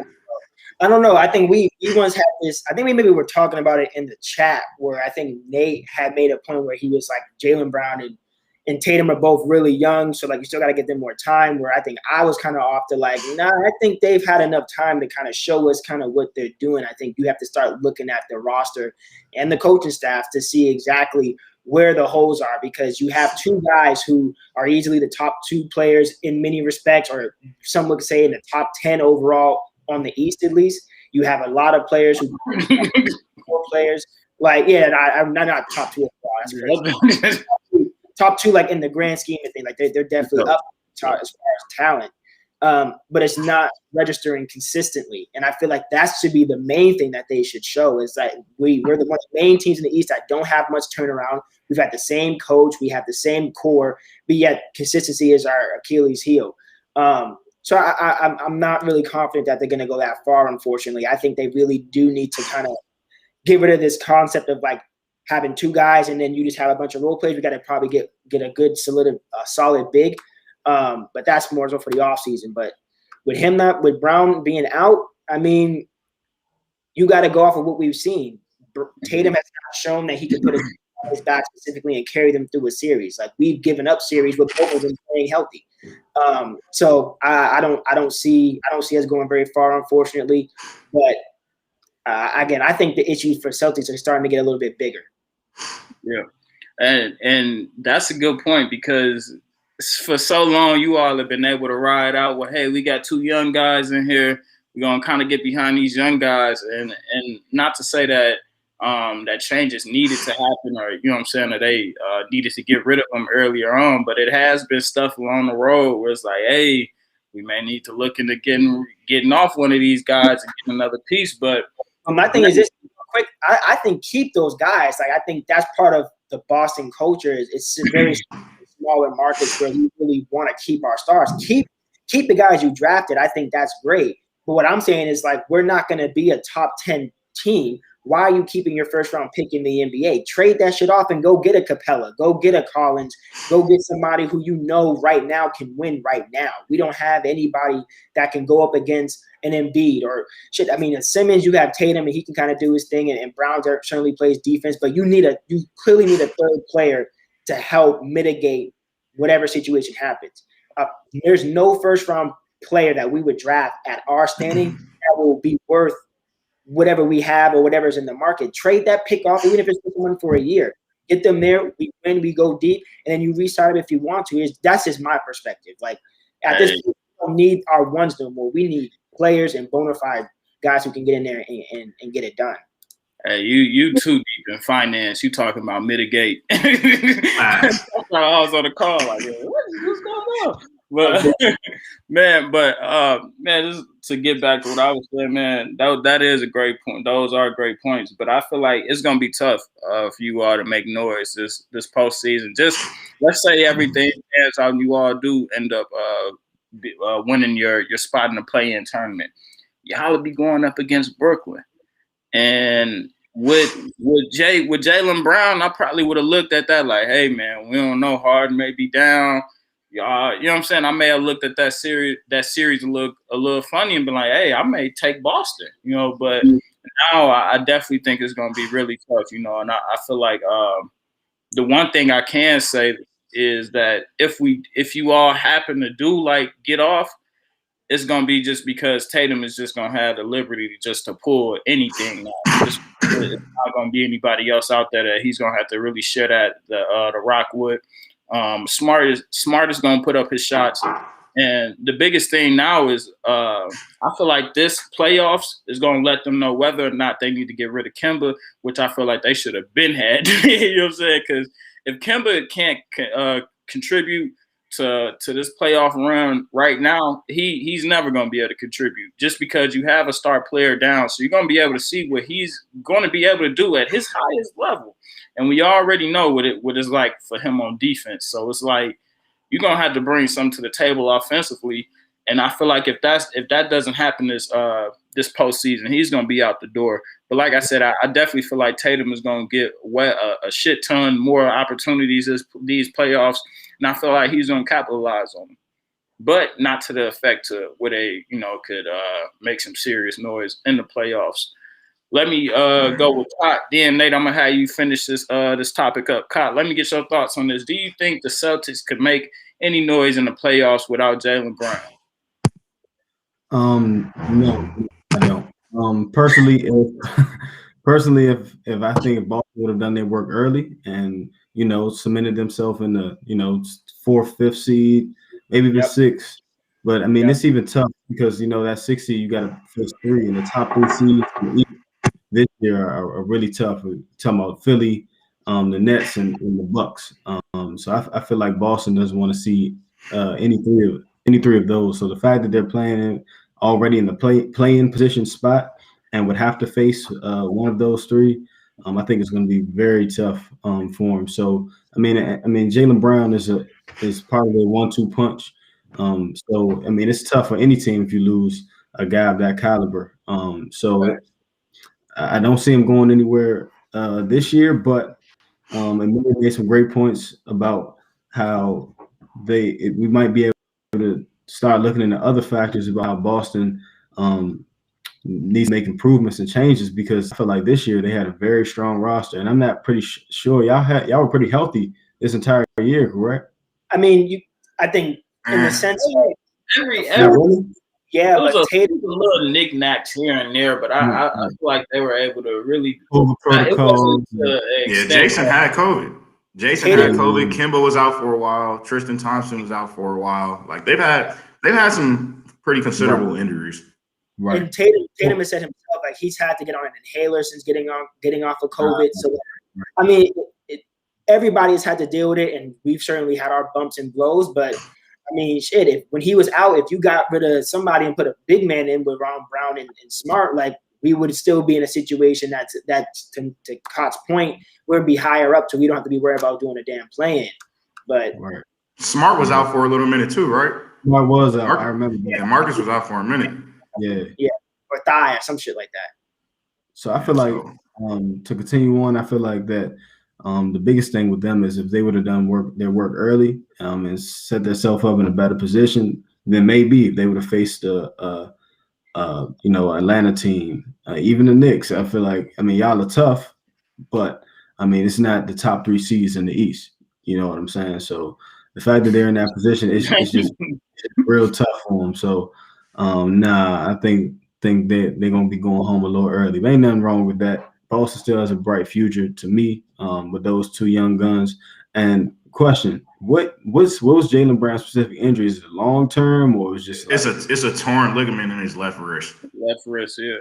I don't know. I think we once had this. I think we maybe were talking about it in the chat, where I think Nate had made a point where he was like, Jaylen Brown and Tatum are both really young, so like you still got to get them more time. Where I think I was kind of off to like, nah, I think they've had enough time to kind of show us kind of what they're doing. I think you have to start looking at the roster and the coaching staff to see exactly where the holes are, because you have two guys who are easily the top 2 players in many respects, or some would say in the top 10 overall on the East at least. You have a lot of players who 4 players. Like, yeah, I'm not top 2 overall. That's crazy. top 2 like in the grand scheme of things. Like they're definitely up as far as talent. But it's not registering consistently. And I feel like that should be the main thing that they should show, is that we're the one of the main teams in the East that don't have much turnaround. We've had the same coach. We have the same core, but yet consistency is our Achilles heel. So I'm not really confident that they're going to go that far, unfortunately. I think they really do need to kind of get rid of this concept of like having 2 guys and then you just have a bunch of role players. We got to probably get a good, solid big. But that's more so for the offseason. But with Brown being out, I mean, you got to go off of what we've seen. Tatum has not shown that he can put his back specifically and carry them through a series. Like, we've given up series with both of them playing healthy. So I don't see us going very far, unfortunately. But again, I think the issues for Celtics are starting to get a little bit bigger. Yeah, and that's a good point, because for so long you all have been able to ride out, well, hey, we got 2 young guys in here. We're gonna kind of get behind these young guys, and not to say that that change is needed to happen, or, you know what I'm saying, that they needed to get rid of them earlier on, but it has been stuff along the road where it's like, hey, we may need to look into getting off one of these guys and getting another piece. But my thing is this, quick. I think keep those guys. Like, I think that's part of the Boston culture. It's very smaller markets where we really want to keep our stars. Keep the guys you drafted. I think that's great. But what I'm saying is, like, we're not going to be a top 10 team. Why are you keeping your first round pick in the NBA? Trade that shit off and go get a Capella, go get a Collins, go get somebody who you know right now can win right now. We don't have anybody that can go up against an Embiid or shit. I mean, Simmons, you have Tatum and he can kind of do his thing, and Brown certainly plays defense, but you clearly need a third player to help mitigate whatever situation happens. There's no first round player that we would draft at our standing that will be worth whatever we have or whatever's in the market. Trade that pick off, even if it's someone for a year. Get them there. We win, we go deep, and then you restart them if you want to. That's just my perspective. Like, at this point, we don't need our ones no more. We need players and bona fide guys who can get in there and get it done. Hey, you too deep in finance. You talking about mitigate. I was on the call like, what's going on? But man, just to get back to what I was saying, man, that is a great point. Those are great points. But I feel like it's gonna be tough for you all to make noise this postseason. Just let's say everything pans out and you all do end up winning your spot in the play-in tournament. Y'all will be going up against Brooklyn. And with Jaylen Brown, I probably would have looked at that like, hey man, we don't know, Harden may be down. Y'all, you know what I'm saying? I may have looked at that series a little funny and been like, hey, I may take Boston, you know, but now I definitely think it's gonna be really tough, you know, and I feel like the one thing I can say is that if you all happen to do like get off, it's gonna be just because Tatum is just gonna have the liberty just to pull anything. It's not gonna be anybody else out there that he's gonna have to really share that the rock with. Smart is gonna put up his shots. And the biggest thing now is I feel like this playoffs is going to let them know whether or not they need to get rid of Kemba, which I feel like they should have been had. You know what I'm saying? Because if Kemba can't contribute to this playoff run right now, he's never going to be able to contribute just because you have a star player down. So you're going to be able to see what he's going to be able to do at his highest level. And we already know what it's like for him on defense. So it's like, you're gonna have to bring something to the table offensively, and I feel like if that doesn't happen this postseason, he's gonna be out the door. But like I said, I definitely feel like Tatum is gonna get a shit ton more opportunities these playoffs, and I feel like he's gonna capitalize on them, but not to the effect to where they could make some serious noise in the playoffs. Let me go with Cott. Then, Nate, I'm going to have you finish this topic up. Cott, let me get your thoughts on this. Do you think the Celtics could make any noise in the playoffs without Jaylen Brown? No, I don't. Personally, if I think Boston would have done their work early and, cemented themselves in the, 4th, 5th seed, maybe the 6th. But, I mean, it's even tough because, that 6 seed, you got to face 3, and the top 3 seeds this year are really tough. We're talking about Philly, the Nets, and the Bucks. So I feel like Boston doesn't want to see any three of those. So the fact that they're playing already in the play-in position spot and would have to face one of those 3, I think it's going to be very tough for them. So I mean, Jaylen Brown is part of their 1-2 punch. So I mean, it's tough for any team if you lose a guy of that caliber. I don't see him going anywhere this year, but and Miller made some great points about how we might be able to start looking into other factors about how Boston needs to make improvements and changes, because I feel like this year they had a very strong roster, and I'm not pretty sure y'all were pretty healthy this entire year, correct? I mean, I think in the sense of every yeah, but Tatum, a little knickknacks here and there, but I feel like they were able to really over protocol. Jason had COVID. Jason had COVID. Kemba was out for a while. Tristan Thompson was out for a while. Like they've had some pretty considerable injuries. Right. And Tatum has said himself, like, he's had to get on an inhaler since getting off of COVID. So I mean, everybody's had to deal with it, and we've certainly had our bumps and blows, but I mean, shit, when he was out, if you got rid of somebody and put a big man in with Ron Brown and Smart, like, we would still be in a situation that's to Cott's point, we'd be higher up, so we don't have to be worried about doing a damn play-in. But Smart was out for a little minute too, right? Smart was out. I remember. Yeah, Marcus was out for a minute. Yeah, or thigh or some shit like that. So I feel like to continue on, I feel like that the biggest thing with them is if they would have done their work early and set themselves up in a better position, then maybe they would have faced Atlanta team, even the Knicks. I feel like, I mean, y'all are tough, but I mean, it's not the top 3 seeds in the East. You know what I'm saying? So the fact that they're in that position is just real tough for them. So I think they're gonna be going home a little early. There ain't nothing wrong with that. Boston still has a bright future to me with those 2 young guns. And question: what was Jaylen Brown's specific injury? Is it long term or is it just it's a torn ligament in his left wrist? Left wrist, yeah.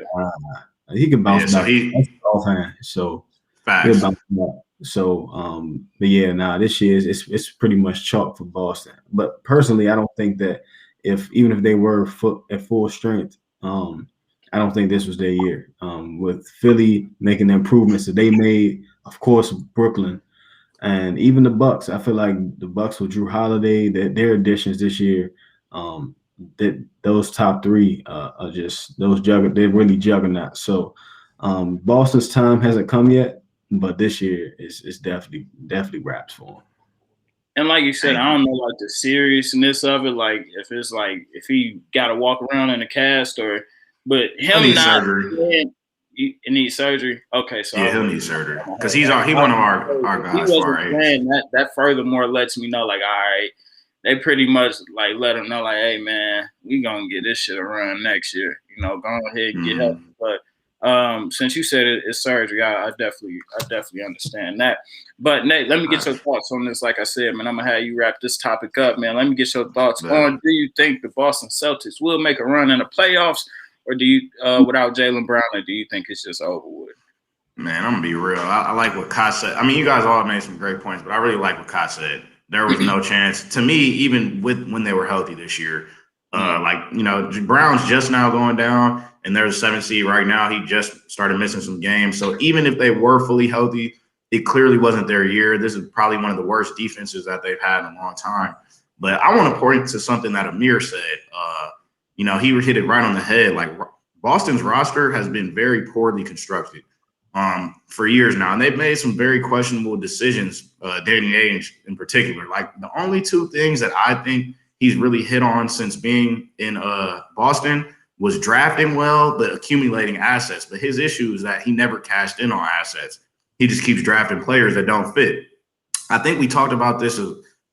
He can bounce back. That's offhand. So facts. So but yeah, this year it's pretty much chalk for Boston. But personally, I don't think that even if they were at full strength, I don't think this was their year. With Philly making the improvements that they made, of course, Brooklyn, and even the Bucks. I feel like the Bucks with Drew Holiday, their additions this year, that those top 3 are just they're really juggernauts. So Boston's time hasn't come yet, but this year is definitely wraps for them. And like you said, I don't know like the seriousness of it, like if he got to walk around in a cast but him not He needs surgery. Okay, so yeah, he'll need surgery because he one of our guys for our age. That furthermore lets me know, like, all right, they pretty much like let him know, like, hey man, we gonna get this shit a run next year. You know, go ahead and get help. But since you said it's surgery, I definitely understand that. But Nate, let me get your thoughts on this. Like I said, man, I'm gonna have you wrap this topic up, man. Let me get your thoughts on: do you think the Boston Celtics will make a run in the playoffs, or do you, without Jaylen Brown, or do you think it's just over with? Man, I'm gonna be real. I like what Kai said. I mean, you guys all made some great points, but I really like what Kai said. There was no chance to me, even when they were healthy this year. Brown's just now going down, and there's a 7th seed right now. He just started missing some games. So even if they were fully healthy, it clearly wasn't their year. This is probably one of the worst defenses that they've had in a long time. But I want to point to something that Amir said. He hit it right on the head. Like, Boston's roster has been very poorly constructed for years now, and they've made some very questionable decisions, Danny Ainge in particular. Like, the only two things that I think he's really hit on since being in Boston was drafting well but accumulating assets. But his issue is that he never cashed in on assets. He just keeps drafting players that don't fit. I think we talked about this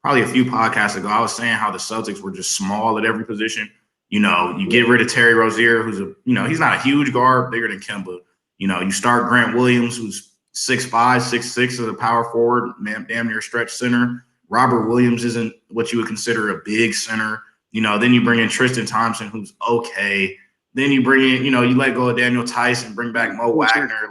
probably a few podcasts ago. I was saying how the Celtics were just small at every position. You get rid of Terry Rozier, who's he's not a huge guard, bigger than Kemba. You start Grant Williams, who's 6'5", 6'6", as a power forward, damn near stretch center. Robert Williams isn't what you would consider a big center. Then you bring in Tristan Thompson, who's okay. Then you bring in, you let go of Daniel Tice and bring back Mo Wagner.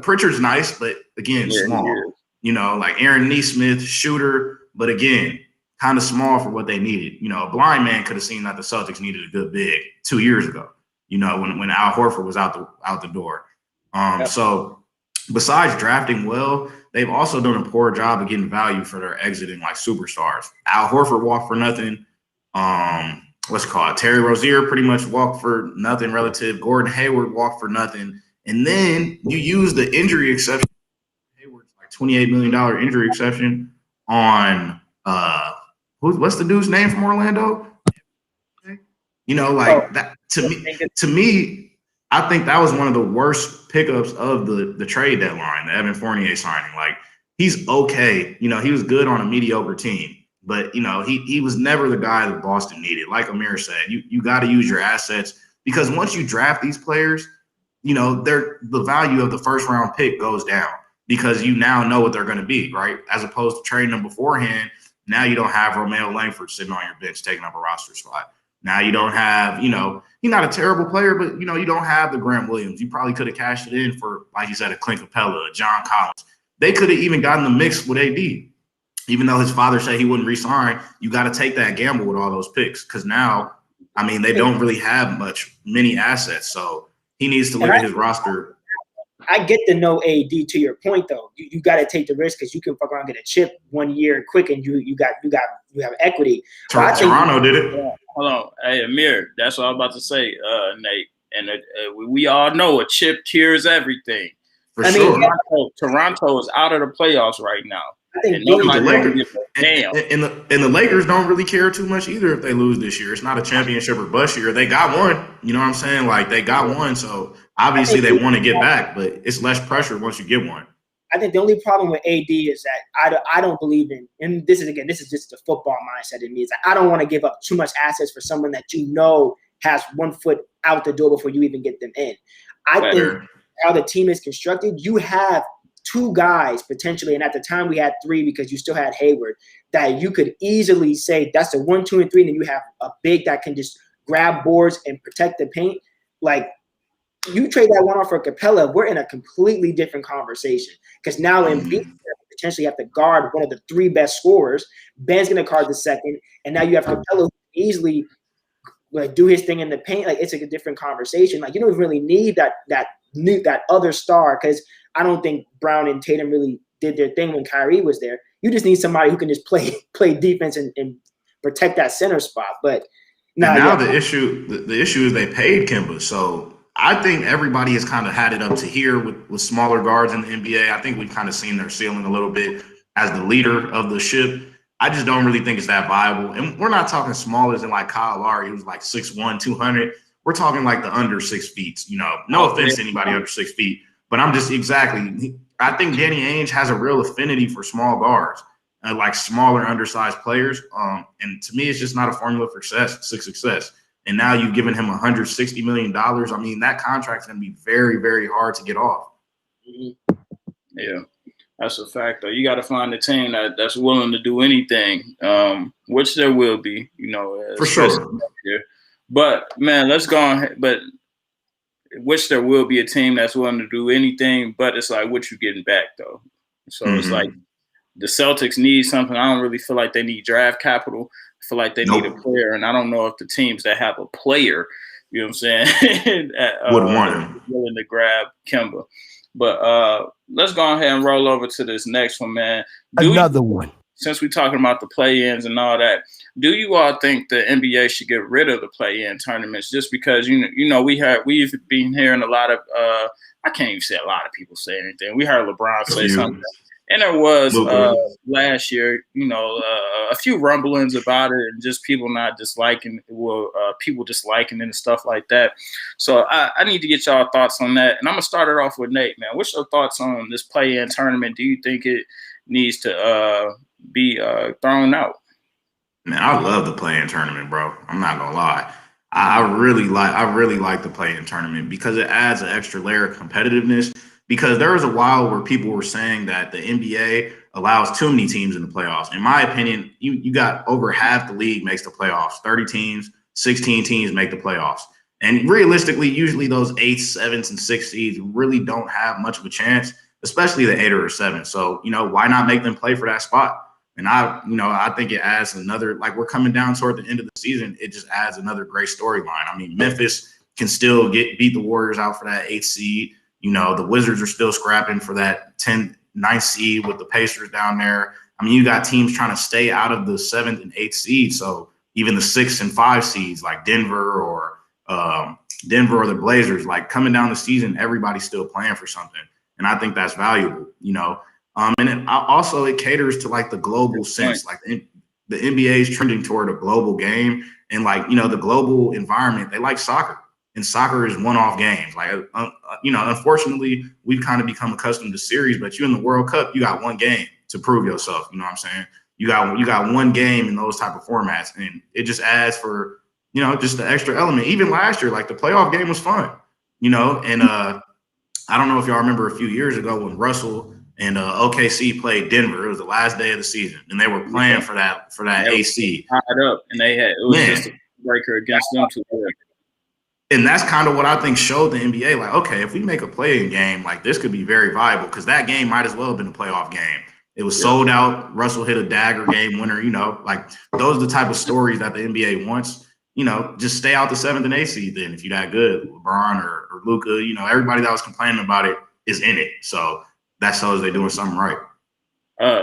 Pritchard's nice, but again, small. Like Aaron Nesmith, shooter, but again, kind of small for what they needed. A blind man could have seen that the Celtics needed a good big 2 years ago. When Al Horford was out the door. So besides drafting well, they've also done a poor job of getting value for their exiting like superstars. Al Horford walked for nothing. Terry Rozier pretty much walked for nothing relative. Gordon Hayward walked for nothing. And then you use the injury exception. Hayward's like $28 million injury exception on what's the dude's name from Orlando? That to me, I think that was one of the worst pickups of the trade deadline, the Evan Fournier signing. Like, he's okay. He was good on a mediocre team, but he was never the guy that Boston needed. Like Amir said, you got to use your assets, because once you draft these players, the value of the first round pick goes down because you now know what they're going to be, right? As opposed to trading them beforehand. Now you don't have Romeo Langford sitting on your bench taking up a roster spot. Now you don't have, he's not a terrible player, but, you don't have the Grant Williams. You probably could have cashed it in for, like you said, a Clint Capella, a John Collins. They could have even gotten the mix with AD. Even though his father said he wouldn't resign, you got to take that gamble with all those picks, because now, they don't really have many assets. So he needs to look at his roster. I get the no AD to your point, though. You got to take the risk, because you can fuck around and get a chip 1 year quick, and you have equity. Toronto did it. Hold on, hey Amir, that's what I was about to say, Nate. And we all know a chip cures everything. For sure. Toronto is out of the playoffs right now. I think the Lakers don't really care too much either if they lose this year. It's not a championship or bust year. They got one. You know what I'm saying? Like, they got one, so obviously they want to get back, but it's less pressure once you get one. I think the only problem with AD is that I don't believe in, and this is just the football mindset in me, is that I don't want to give up too much assets for someone that has 1 foot out the door before you even get them in. I think how the team is constructed, you have 2 guys potentially, and at the time we had 3 because you still had Hayward, that you could easily say that's the 1, 2, and 3, and then you have a big that can just grab boards and protect the paint. Like, you trade that one off for Capella, we're in a completely different conversation, because now Embiid potentially have to guard one of the 3 best scorers. Ben's going to guard the second, and now you have Capella who can easily do his thing in the paint. Like, it's a different conversation. Like, you don't really need that other star, because I don't think Brown and Tatum really did their thing when Kyrie was there. You just need somebody who can just play defense and protect that center spot. But now the issue is they paid Kemba, so I think everybody has kind of had it up to here with smaller guards in the NBA. I think we've kind of seen their ceiling a little bit as the leader of the ship. I just don't really think it's that viable. And we're not talking small as in like Kyle Lowry, who's like 6'1", 200. we're talking like the under 6 feet. You know, no offense to anybody under 6 feet, but I'm just I think Danny Ainge has a real affinity for small guards, like smaller, undersized players. And to me, it's just not a formula for success. And now you've given him $160 million. I mean, that contract's going to be very, very hard to get off. Yeah, that's a fact, though. You got to find a team that's willing to do anything, which there will be, you know. For sure. But, man, let's go on. But which there will be a team that's willing to do anything, but it's like what you getting back, though. So it's like the Celtics need something. I don't really feel like they need draft capital. I feel like they need a player, and I don't know if the teams that have a player, you know what I'm saying, would want him. Willing to grab Kemba. But let's go ahead and roll over to this next one, man. Another one. Since we're talking about the play-ins and all that, do you all think the NBA should get rid of the play-in tournaments just because you know we've been hearing a lot of I can't even say a lot of people say anything. We heard LeBron say something. And there was last year, you know, a few rumblings about it and just people not disliking, people disliking it and stuff like that. So I need to get y'all thoughts on that. And I'm going to start it off with Nate, man. What's your thoughts on this play-in tournament? Do you think it needs to be thrown out? Man, I love the play-in tournament, bro. I'm not going to lie. I really like the play-in tournament because it adds an extra layer of competitiveness. Because there was a while where people were saying that the NBA allows too many teams in the playoffs. In my opinion, you got over half the league makes the playoffs. 30 teams, 16 teams make the playoffs. And realistically, usually those 8s, 7s, and 6 seeds really don't have much of a chance, especially the 8 or 7. So, you know, why not make them play for that spot? And I think it adds another, like we're coming down toward the end of the season, it just adds another great storyline. I mean, Memphis can still beat the Warriors out for that 8th seed. You know, the Wizards are still scrapping for that 9th seed with the Pacers down there. I mean, you got teams trying to stay out of the 7th and 8th seed. So even the 6 and 5 seeds like Denver or the Blazers, like coming down the season, everybody's still playing for something. And I think that's valuable, you know. And it caters to like the global sense. Like the NBA is trending toward a global game. And like, you know, the global environment, they like soccer. And soccer is one-off games. Like, you know, unfortunately, we've kind of become accustomed to series. But you in the World Cup, you got one game to prove yourself. You know what I'm saying? You got one game in those type of formats, and it just adds for, you know, just the extra element. Even last year, like the playoff game was fun, you know. And I don't know if y'all remember a few years ago when Russell and OKC played Denver. It was the last day of the season, and they were playing for that AC. Tied up, and it was just a breaker against them too. And that's kind of what I think showed the NBA, like, okay, if we make a play-in game, like this could be very viable because that game might as well have been a playoff game. It was sold out. Russell hit a dagger game winner, you know, like those are the type of stories that the NBA wants. You know, just stay out the 7th and 8th seed then if you're that good. LeBron or Luka, you know, everybody that was complaining about it is in it. So that shows they're doing something right.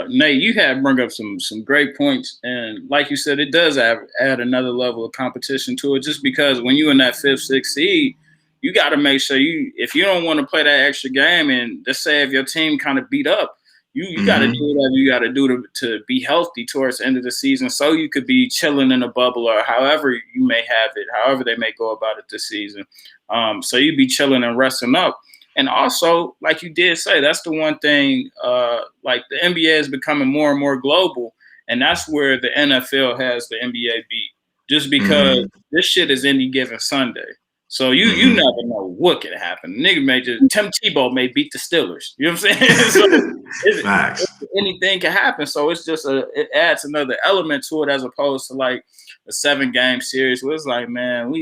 Nate, you have brought up some great points, and like you said, it does add another level of competition to it. Just because when you're in that 5th, 6th seed, you got to make sure if you don't want to play that extra game, and let's say if your team kind of beat up, you got to do whatever you got to do to be healthy towards the end of the season, so you could be chilling in a bubble or however you may have it, however they may go about it this season. So you be chilling and resting up. And also, like you did say, that's the one thing, like the NBA is becoming more and more global, and that's where the NFL has the NBA beat. Just because this shit is any given Sunday. So you never know what could happen. Tim Tebow may beat the Steelers. You know what I'm saying? So anything can happen. So it's just it adds another element to it as opposed to like a 7-game series where it's like, man,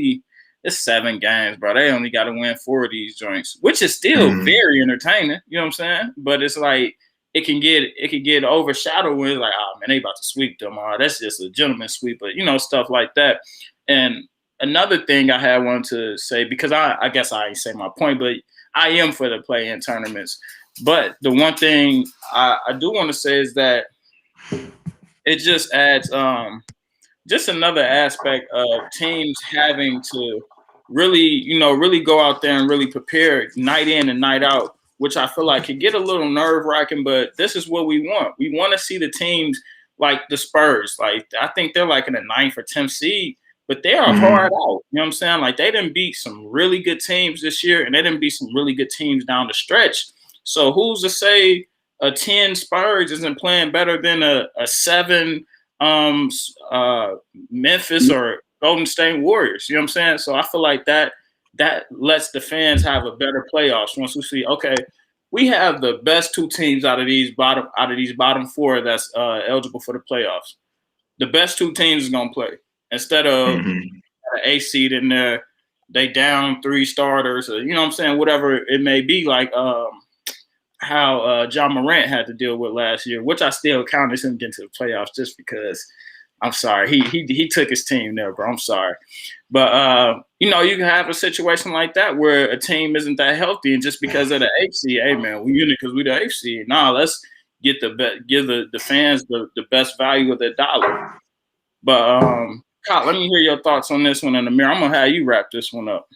it's 7 games, bro. They only got to win 4 of these joints, which is still very entertaining. You know what I'm saying? But it's like it can get overshadowed when it's like, oh man, they about to sweep them. That's just a gentleman sweep, but you know, stuff like that. And another thing I had wanted to say, because I guess I ain't say my point, but I am for the play-in tournaments. But the one thing I do want to say is that it just adds just another aspect of teams having to really go out there and really prepare night in and night out, which I feel like could get a little nerve-wracking, but this is what we want. We want to see the teams like the Spurs. Like, I think they're like in the 9th or 10th seed. but they are hard out. You know what I'm saying? Like, they didn't beat some really good teams this year, and they didn't beat some really good teams down the stretch. So who's to say a 10 Spurs isn't playing better than a 7 Memphis or Golden State Warriors? You know what I'm saying? So I feel like that lets the fans have a better playoffs once we see, okay, we have the best 2 teams out of these bottom 4 that's eligible for the playoffs. The best 2 teams is gonna play instead of an 8 seed in there. They down 3 starters, or, you know what I'm saying, whatever it may be, like how John Morant had to deal with last year, which I still counted him getting to the playoffs just because. I'm sorry, he took his team there, bro. I'm sorry, but you know, you can have a situation like that where a team isn't that healthy, and just because of the 8 seed, hey man, we in it because we the 8 seed. Nah, let's get give the fans the best value of their dollar. But Kyle, let me hear your thoughts on this one. In the mirror, I'm gonna have you wrap this one up.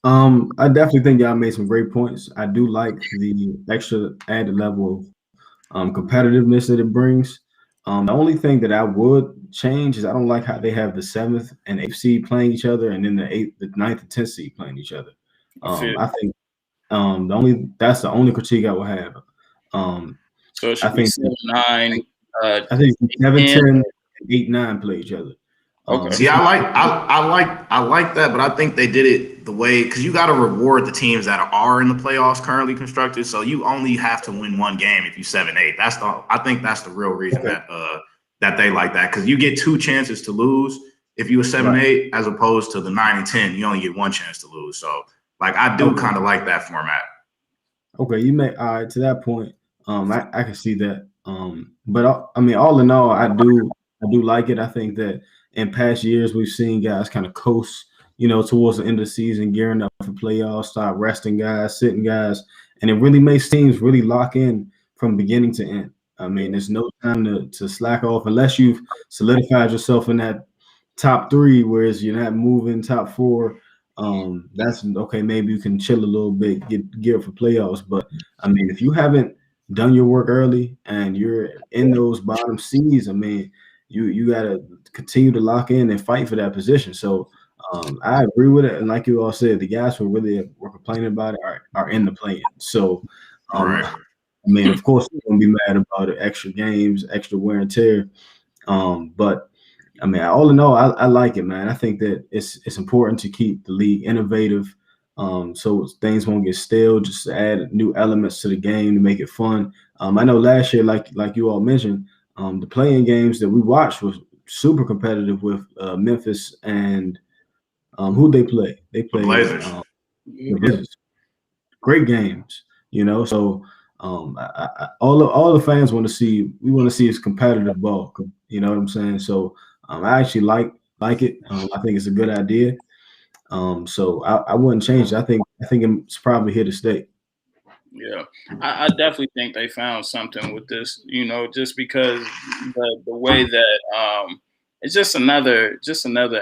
I definitely think y'all made some great points. I do like the extra added level of competitiveness that it brings. The only thing that I would change is I don't like how they have the 7th and 8th seed playing each other, and then the 8th, the 9th, and 10th seed playing each other. I think that's the only critique I would have. So it should be 7, 9. I think 7, 10, and 8, 9 play each other. Okay. See, I like that, but I think they did it the way, because you got to reward the teams that are in the playoffs currently constructed. So you only have to win 1 game if you 7-8. I think that's the real reason that they like that, because you get 2 chances to lose if you were 7-8, as opposed to the 9 and 10. You only get 1 chance to lose. So like, I do kind of like that format. Okay, you may all right to that point. I can see that. But I mean, all in all, I do like it. I think that in past years, we've seen guys kind of coast, you know, towards the end of the season, gearing up for playoffs, start resting guys, sitting guys, and it really makes teams really lock in from beginning to end. I mean, there's no time to slack off unless you've solidified yourself in that top 3, whereas you're not moving top 4. That's okay. Maybe you can chill a little bit, get geared for playoffs. But I mean, if you haven't done your work early and you're in those bottom seeds, I mean, you got to continue to lock in and fight for that position. So I agree with it. And like you all said, the guys who really were complaining about it are in the play-in. So, I mean, of course, we're going to be mad about it, extra games, extra wear and tear. But, I mean, all in all, I like it, man. I think that it's important to keep the league innovative, so things won't get stale, just to add new elements to the game to make it fun. I know last year, like you all mentioned, the play-in games that we watched was super competitive with Memphis and who they play. They play the Blazers. Great games, you know. So all the fans want to see. We want to see is competitive ball. You know what I'm saying? So I actually like it. I think it's a good idea. So I wouldn't change it. I think it's probably here to stay. Yeah, I definitely think they found something with this, you know, just because the way that it's just another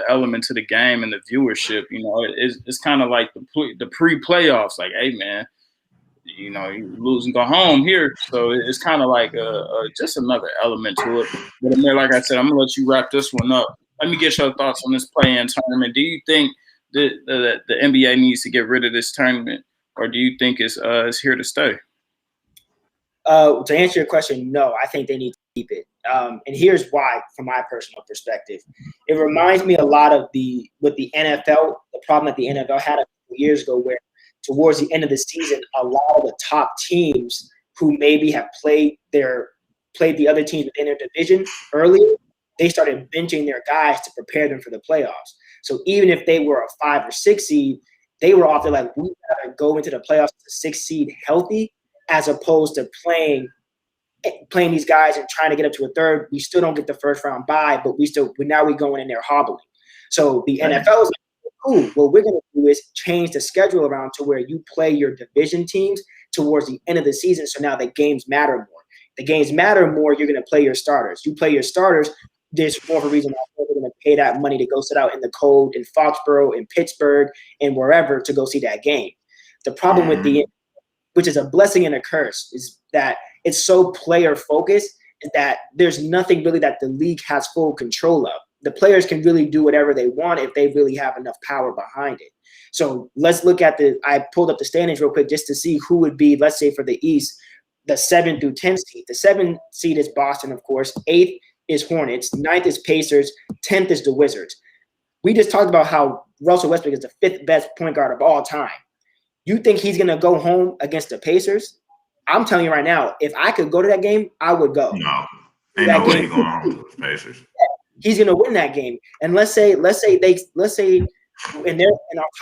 element to the game and the viewership. You know, it's kind of like the pre-playoffs. Like, hey man, you know, you lose and go home here, so it's kind of like just another element to it. But Amir, like I said, I'm gonna let you wrap this one up. Let me get your thoughts on this play-in tournament. Do you think that the NBA needs to get rid of this tournament, or do you think it's here to stay? To answer your question, no, I think they need to keep it. And here's why, from my personal perspective. It reminds me a lot of the NFL, the problem that the NFL had a few years ago, where towards the end of the season, a lot of the top teams who maybe have played the other teams within their division earlier, they started benching their guys to prepare them for the playoffs. So even if they were a 5 or 6 seed, they were off there like, we gotta go into the playoffs as a 6 seed healthy, as opposed to playing these guys and trying to get up to a 3rd. We still don't get the first round bye, but now we're going in there hobbling. So the NFL is like, cool. What we're going to do is change the schedule around to where you play your division teams towards the end of the season. So now the games matter more. The games matter more. You're going to play your starters. You play your starters. There's more of a reason why they're going to pay that money to go sit out in the cold in Foxborough, in Pittsburgh, and wherever to go see that game. The problem with which is a blessing and a curse, is that it's so player focused, is that there's nothing really that the league has full control of. the players can really do whatever they want if they really have enough power behind it. So let's look at I pulled up the standings real quick just to see who would be, let's say for the East, the 7 through 10 seed. The 7 seed is Boston, of course. 8th is Hornets. 9th is Pacers. 10th is the Wizards. We just talked about how Russell Westbrook is the 5th best point guard of all time. You think he's going to go home against the Pacers? I'm telling you right now, if I could go to that game, I would go. No, ain't no way he's going home to the Pacers. He's going to win that game. And let's say, and on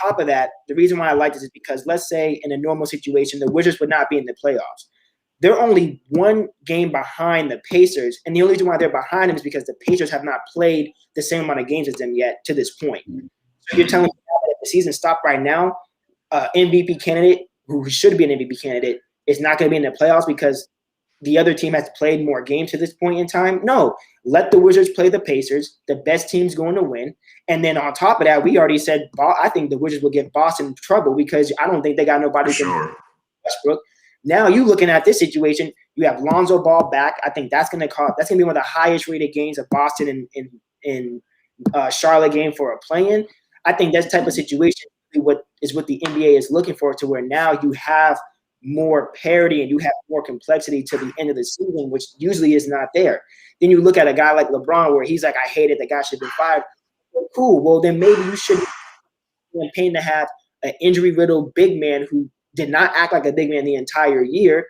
top of that, the reason why I like this is because let's say in a normal situation, the Wizards would not be in the playoffs. They're only 1 game behind the Pacers, and the only reason why they're behind them is because the Pacers have not played the same amount of games as them yet to this point. So you're telling me that if the season stopped right now, MVP candidate, who should be an MVP candidate, is not going to be in the playoffs because the other team has played more games to this point in time? No. Let the Wizards play the Pacers. The best team's going to win. And then on top of that, we already said I think the Wizards will give Boston trouble because I don't think they got nobody to Westbrook. Now you looking at this situation, you have Lonzo Ball back. I think that's going to be one of the highest rated games of Boston in Charlotte game for a play-in. I think that type of situation what the NBA is looking for, to where now you have more parity and you have more complexity to the end of the season, which usually is not there. Then you look at a guy like LeBron where he's like, I hate it, the guy should have been fired. Cool. Well, then maybe you should campaign to have an injury-riddled big man who did not act like a big man the entire year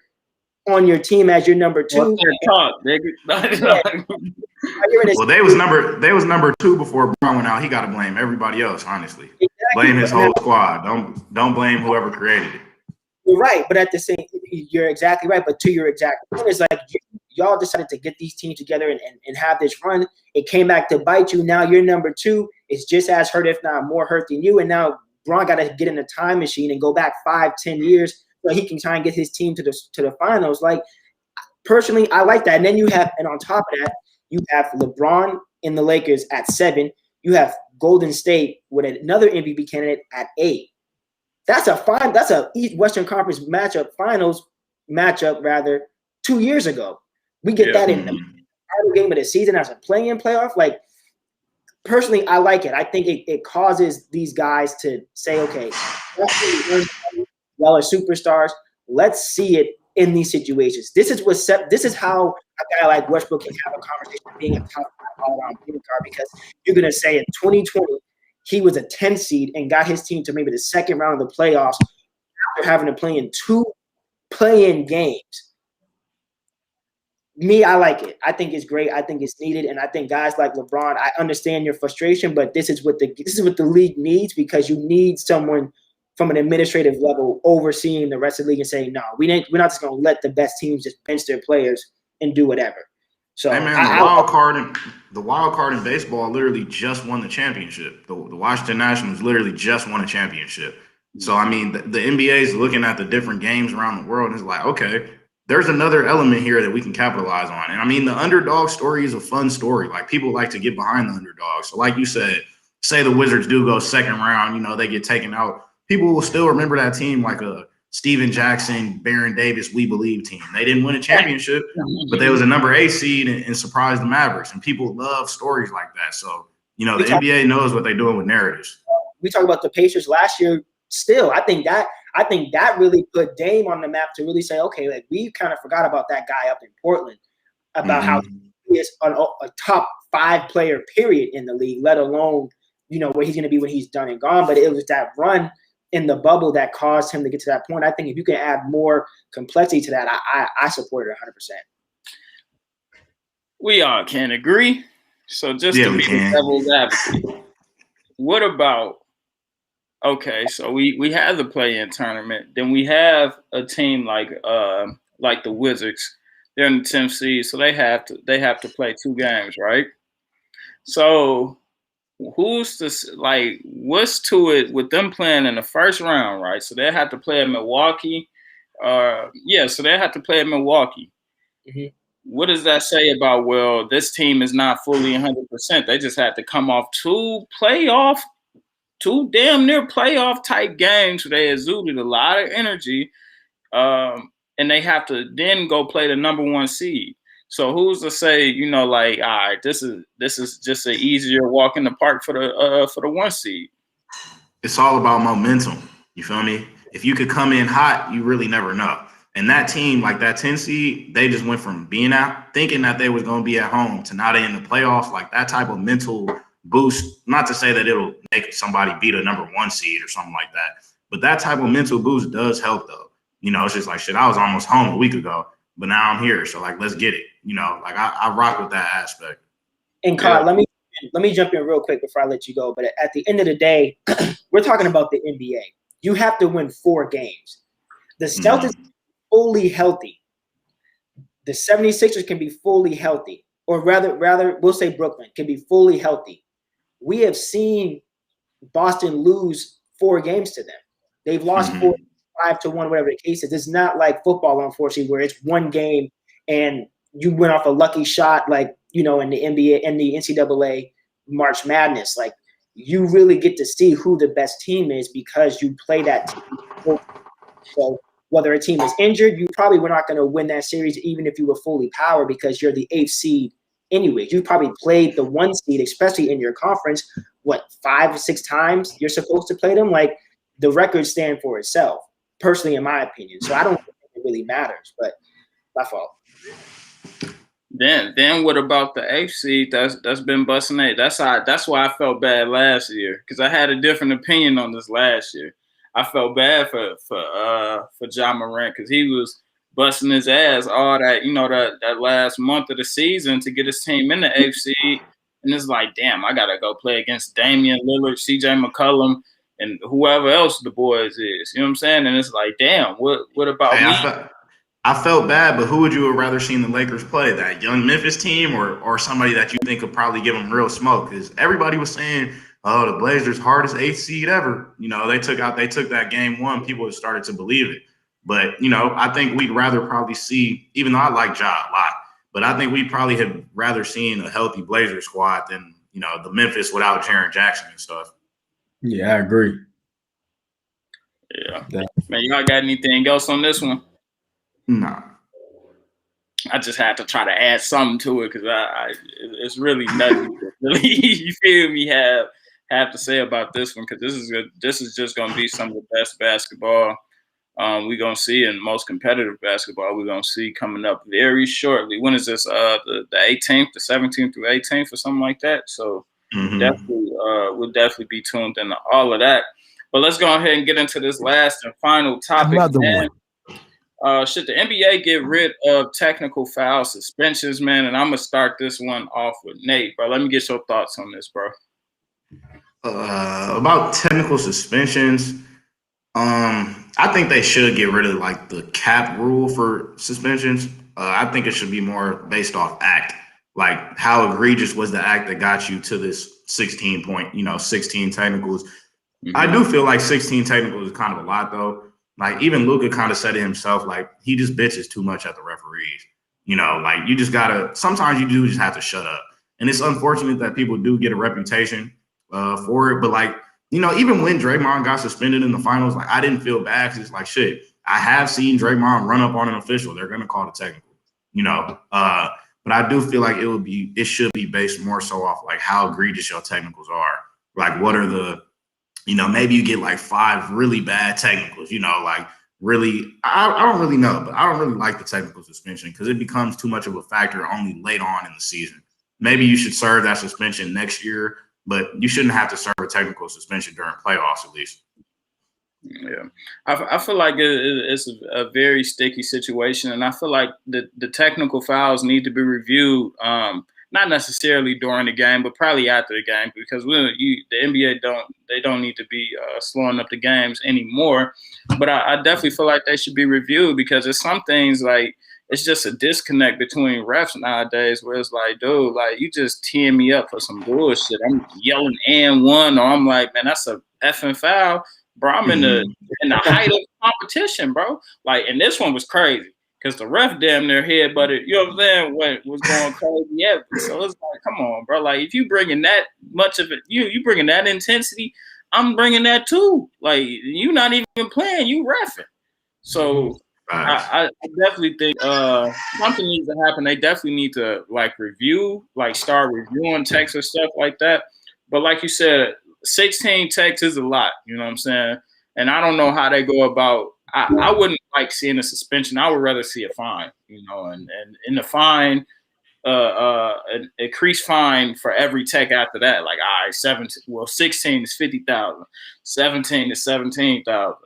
on your team as your number 2. What's their talk, nigga? Well, they was number 2 before Brown went out. He got to blame everybody else, honestly. Exactly. Blame his whole squad. Don't blame whoever created it. You're right, but at the same, you're exactly right. But to your exact point, it's like y'all decided to get these teams together and have this run. It came back to bite you. Now you're number 2. It's just as hurt, if not more hurt than you. And now Braun got to get in a time machine and go back 5-10 years so he can try and get his team to the finals. Like, personally, I like that. And then and on top of that, you have LeBron in the Lakers at 7. You have Golden State with another MVP candidate at 8. That's a East Western Conference finals matchup 2 years ago. We get that in the final game of the season as a play-in playoff. Like, personally, I like it. I think it causes these guys to say, okay, y'all are superstars. Let's see it in these situations. This is how a guy like Westbrook can have a conversation being a top 5 all-around point guard, because you're going to say in 2020, he was a 10 seed and got his team to maybe the second round of the playoffs after having to play in 2 play-in games. Me, I like it. I think it's great. I think it's needed, and I think guys like LeBron, I understand your frustration, but this is what the league needs, because you need someone from an administrative level overseeing the rest of the league and saying, no, we're not just going to let the best teams just bench their players and do whatever. So, hey man, the wild card in baseball literally just won the championship. The Washington Nationals literally just won a championship. So I mean, the NBA is looking at the different games around the world and it's like, okay, there's another element here that we can capitalize on. And I mean, the underdog story is a fun story. Like, people like to get behind the underdog. So like you said, say the Wizards do go second round, they get taken out. People will still remember that team like a Steven Jackson, Baron Davis, We Believe team. They didn't win a championship, but they was a number 8 seed and surprised the Mavericks. And people love stories like that. So, the NBA knows what they're doing with narratives. We talked about the Pacers last year. Still, I think that really put Dame on the map to really say, okay, like, we kind of forgot about that guy up in Portland, about how he is a top 5 player period in the league, let alone, where he's going to be when he's done and gone. But it was that run in the bubble that caused him to get to that point. I think if you can add more complexity to that, I support it 100%. We all can agree. So just to be the devil's advocate, what about, okay, so we have the play-in tournament. Then we have a team like the Wizards. They're in the 10th seed, so they have to play 2 games, right? So what's to it with them playing in the first round, right? So they have to play at Milwaukee. So they have to play at Milwaukee. Mm-hmm. What does that say about, well, this team is not fully 100%? They just had to come off 2 damn near playoff type games where they exuded a lot of energy, and they have to then go play the number 1 seed. So who's to say, you know, like, all right, this is just an easier walk in the park for the 1 seed. It's all about momentum. You feel me? If you could come in hot, you really never know. And that team, like that 10 seed, they just went from being out, thinking that they was going to be at home to now they in the playoffs. Like that type of mental boost, not to say that it'll make somebody beat a number 1 seed or something like that, but that type of mental boost does help though. You know, it's just like, shit, I was almost home a week ago, but now I'm here. So like, let's get it. You know, like I rock with that aspect. And Kyle, let me jump in real quick before I let you go. But at the end of the day, we're talking about the NBA. You have to win 4 games. The Celtics fully healthy. The 76ers can be fully healthy. Or rather, we'll say Brooklyn can be fully healthy. We have seen Boston lose 4 games to them. They've lost 4, 5-1, whatever the case is. It's not like football, unfortunately, where it's 1 game and you went off a lucky shot, like, you know, in the NBA and the NCAA March Madness. Like, you really get to see who the best team is because you play that team. So whether a team is injured, you probably were not going to win that series even if you were fully powered because you're the 8th seed anyways. You probably played the 1 seed, especially in your conference, 5 or 6 times you're supposed to play them. Like, the records stand for itself, personally, in my opinion. So I don't think it really matters, but my fault. Then what about the 8th seed that's been busting 8? That's why I felt bad last year, because I had a different opinion on this last year. I felt bad for Ja Morant because he was busting his ass all that, you know, that last month of the season to get his team in the 8th seed. And it's like, damn, I gotta go play against Damian Lillard, CJ McCollum, and whoever else the boys is. You know what I'm saying? And it's like, damn, what about me? I felt bad, but who would you have rather seen the Lakers play? That young Memphis team or somebody that you think could probably give them real smoke? Because everybody was saying, oh, the Blazers hardest 8th seed ever. You know, they took that game 1. People had started to believe it. But, you know, I think we'd rather probably see, even though I like Ja a lot, but I think we'd probably have rather seen a healthy Blazer squad than, you know, the Memphis without Jaren Jackson and stuff. Yeah, I agree. Yeah. Man, y'all got anything else on this one? Nah. I just had to try to add something to it because it's really nothing. Really, you feel me? Have to say about this one because this is just gonna be some of the best basketball we're gonna see, and most competitive basketball we're gonna see coming up very shortly. When is this? The 18th, the 17th through 18th, or something like that. So definitely, we'll definitely be tuned into all of that. But let's go ahead and get into this last and final topic. Should the NBA get rid of technical foul suspensions, man? And I'm gonna start this one off with Nate, bro. Let me get your thoughts on this, bro. About technical suspensions, I think they should get rid of like the cap rule for suspensions. I think it should be more based off act, like how egregious was the act that got you to this 16 technicals. I do feel like 16 technicals is kind of a lot though. Like even Luka kind of said it himself, like he just bitches too much at the referees. You know, like you just gotta, sometimes you do just have to shut up. And it's unfortunate that people do get a reputation for it. But like, you know, even when Draymond got suspended in the finals, like I didn't feel bad because it's like, shit, I have seen Draymond run up on an official. They're going to call it technical, you know. But I do feel like it should be based more so off like how egregious your technicals are. Like what are the, you know, maybe you get like 5 really bad technicals, you know, like really, I don't really know, but I don't really like the technical suspension because it becomes too much of a factor only late on in the season. Maybe you should serve that suspension next year, but you shouldn't have to serve a technical suspension during playoffs at least. Yeah, I feel like it's a very sticky situation, and I feel like the technical fouls need to be reviewed, not necessarily during the game, but probably after the game, because the NBA don't need to be slowing up the games anymore. But I definitely feel like they should be reviewed because there's some things like it's just a disconnect between refs nowadays where it's like, dude, like you just teeing me up for some bullshit. I'm yelling and one, or I'm like, man, that's a effing foul. Bro, I'm in the height of competition, bro. Like, and this one was crazy because the ref damn near headbutted, you know what I'm saying, what was going crazy. Yeah, so it's like, come on, bro. Like, if you bringing that much of it, you bringing that intensity, I'm bringing that too. Like, you not even playing, you reffing. So I definitely think something needs to happen. They definitely need to start reviewing texts or stuff like that. But like you said, 16 texts is a lot. You know what I'm saying? And I don't know how they go about. I wouldn't like seeing a suspension. I would rather see a fine. You know, and in the fine, an increased fine for every tech after that. Like, all right, 16 is 50,000, 17 is 17,000.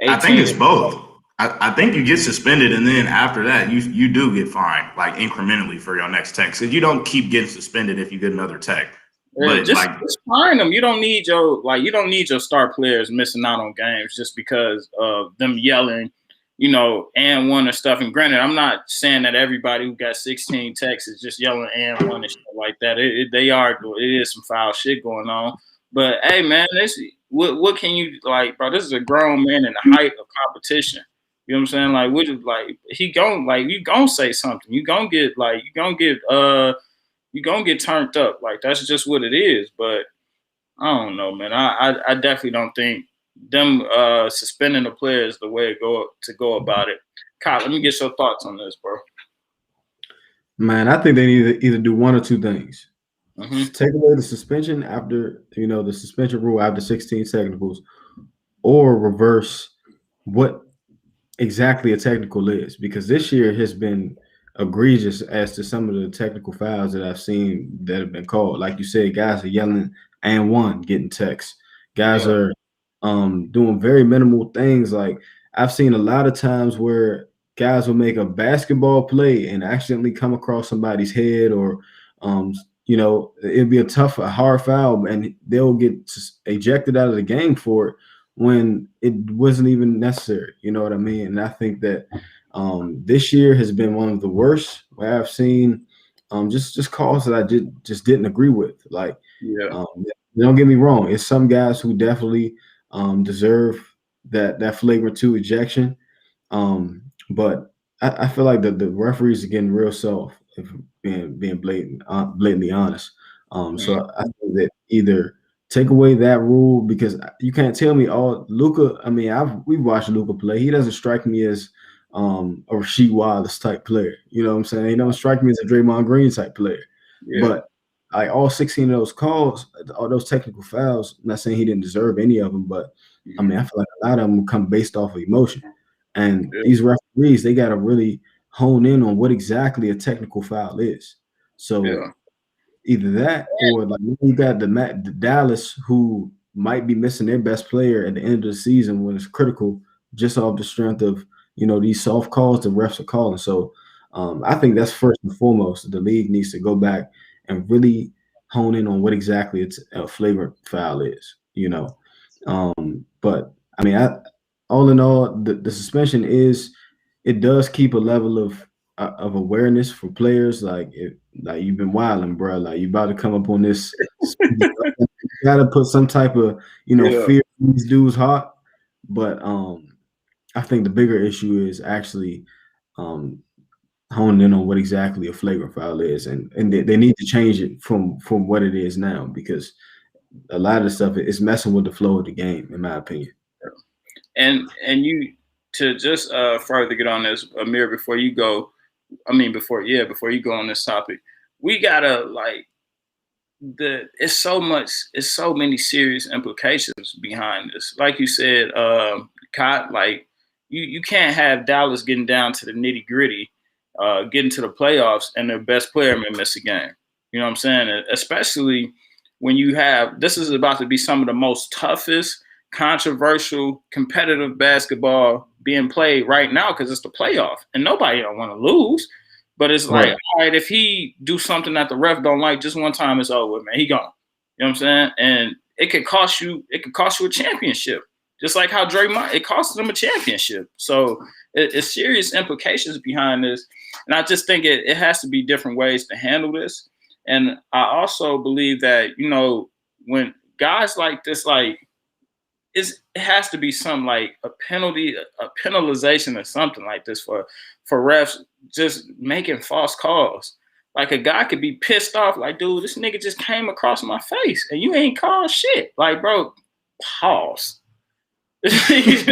I think it's both. I think you get suspended, and then after that, you do get fined, like incrementally for your next tech. Because you don't keep getting suspended if you get another tech. But just fine them. You don't need your star players missing out on games just because of them yelling, and one or stuff. And granted, I'm not saying that everybody who got 16 techs is just yelling and one and stuff like that. It is some foul shit going on. But hey, man, what can you like, bro? This is a grown man in the height of competition. You know what I'm saying? You gonna say something. You gonna get turned up. Like, that's just what it is. But I don't know, man. I definitely don't think them suspending the players the way to go about it. Kyle, let me get your thoughts on this, bro. Man, I think they need to either do one or two things. Mm-hmm. Take away the suspension after, the suspension rule after 16 technicals, or reverse what exactly a technical is, because this year has been egregious as to some of the technical fouls that I've seen that have been called. Like you said, guys are yelling and one, getting texts. Guys are doing very minimal things. Like, I've seen a lot of times where guys will make a basketball play and accidentally come across somebody's head, or it'd be a hard foul, and they'll get ejected out of the game for it when it wasn't even necessary. You know what I mean? And I think that this year has been one of the worst where I've seen just calls that I just didn't agree with. Like, don't get me wrong, it's some guys who definitely deserve that flagrant 2 ejection. But I feel like the referees are getting real soft, if being blatantly honest. So I think that either take away that rule, because you can't tell me Luka. I mean, we've watched Luka play. He doesn't strike me as a Rasheed Wallace type player. You know what I'm saying? He don't strike me as a Draymond Green type player. Yeah. But all 16 of those calls, all those technical fouls, I'm not saying he didn't deserve any of them, but I mean, I feel like a lot of them come based off of emotion. And these referees, they got to really hone in on what exactly a technical foul is. So either that, or like you got the Dallas, who might be missing their best player at the end of the season when it's critical, just off the strength of these soft calls the refs are calling. So I think that's first and foremost. The league needs to go back and really hone in on what exactly a flagrant foul is. But I mean, all in all, the suspension it does keep a level of awareness for players. Like you've been wilding, bro. Like, you about to come up on this. You gotta put some type of fear in these dudes' heart. But I think the bigger issue is actually honing in on what exactly a flagrant foul is, and they need to change it from what it is now, because a lot of the stuff is messing with the flow of the game, in my opinion. And you, to just further get on this, Amir, before you go on this topic, we gotta it's so many serious implications behind this. Like you said, Cot, like you can't have Dallas getting down to the nitty gritty, getting to the playoffs, and their best player may miss a game. You know what I'm saying? Especially when this is about to be some of the most toughest, controversial, competitive basketball being played right now, because it's the playoff and nobody don't want to lose. But it's like, all right, if he do something that the ref don't like just one time, it's over, man. He gone. You know what I'm saying? And it could cost you a championship. Just like how Draymond, it cost them a championship. So it's serious implications behind this. And I just think it has to be different ways to handle this. And I also believe that, when guys like this, it has to be some like a penalty, a penalization or something like this for refs just making false calls. Like, a guy could be pissed off, like, dude, this nigga just came across my face and you ain't called shit. Like, bro, pause. This is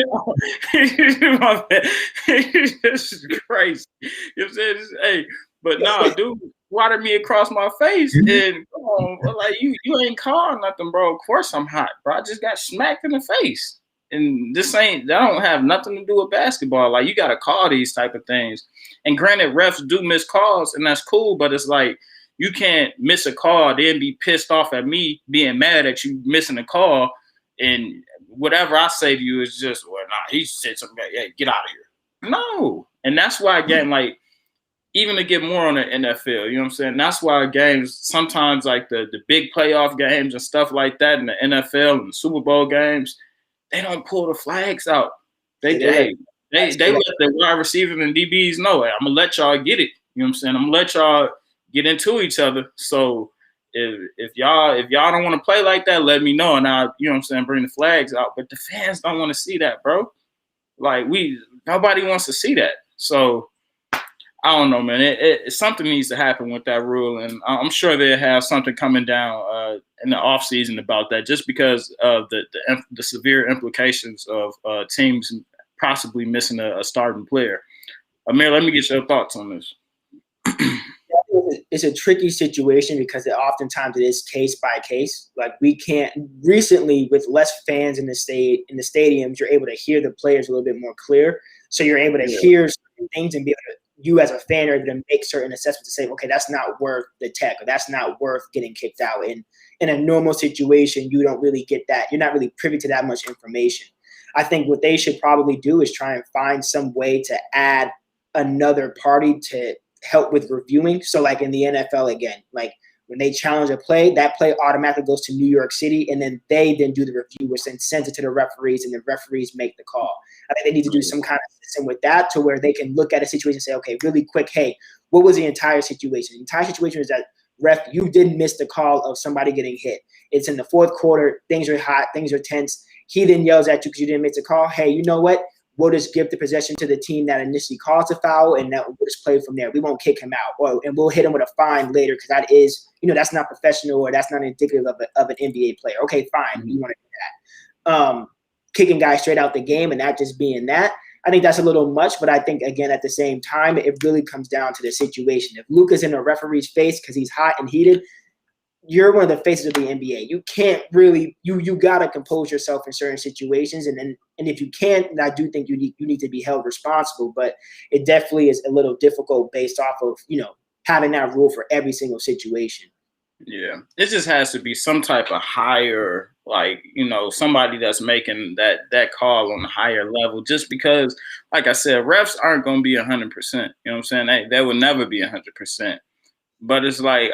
crazy. You know what I'm saying? Hey, but no, dude, water me across my face, and come on, like you ain't calling nothing, bro. Of course I'm hot, bro. I just got smacked in the face, and that don't have nothing to do with basketball. Like you got to call these type of things. And granted, refs do miss calls, and that's cool, but it's like you can't miss a call, then be pissed off at me being mad at you missing a call, and whatever I say to you is just, well, nah, he said something, hey, get out of here. No. And that's why, again, like, even to get more on the NFL, you know what I'm saying? That's why games, sometimes like the big playoff games and stuff like that in the NFL and the Super Bowl games, they don't pull the flags out. They let the wide receivers and DBs know, hey, I'm going to let y'all get it. You know what I'm saying? I'm going to let y'all get into each other. So if y'all don't want to play like that, let me know, and I'll, you know what I'm saying, bring the flags out. But the fans don't want to see that, bro. Like nobody wants to see that. So I don't know, man. Something needs to happen with that rule, and I'm sure they'll have something coming down in the offseason about that, just because of the severe implications of teams possibly missing a starting player. Amir, let me get your thoughts on this. It's a tricky situation because oftentimes it is case by case. Like we can't recently with less fans in the stadiums, you're able to hear the players a little bit more clear. So you're able to hear certain things and be able to, you as a fan are able to make certain assessments to say, okay, that's not worth the tech, or that's not worth getting kicked out. And in a normal situation, you don't really get that. You're not really privy to that much information. I think what they should probably do is try and find some way to add another party to help with reviewing. So like in the NFL again, like when they challenge a play, that play automatically goes to New York City, and then they then do the review, which then sends it to the referees, and the referees make the call. I think they need to do some kind of system with that to where they can look at a situation and say, okay, really quick, hey, what was the entire situation? The entire situation is that, ref, you didn't miss the call of somebody getting hit. It's in the fourth quarter. Things are hot. Things are tense. He then yells at you because you didn't miss the call. Hey, you know what? We'll just give the possession to the team that initially caused the foul, and that we'll just play from there. We won't kick him out, and we'll hit him with a fine later because that is, that's not professional, or that's not indicative of an NBA player. Okay, fine, you want to do that. Kicking guys straight out the game and that just being that, I think that's a little much. But I think, again, at the same time, it really comes down to the situation. If Luka's in a referee's face because he's hot and heated, you're one of the faces of the NBA. You can't really, you got to compose yourself in certain situations. And if you can't, and I do think you need to be held responsible, but it definitely is a little difficult based off of, having that rule for every single situation. Yeah. It just has to be some type of higher, like, somebody that's making that call on a higher level, just because, like I said, refs aren't going to be 100%. You know what I'm saying? They will never be 100%. But it's like,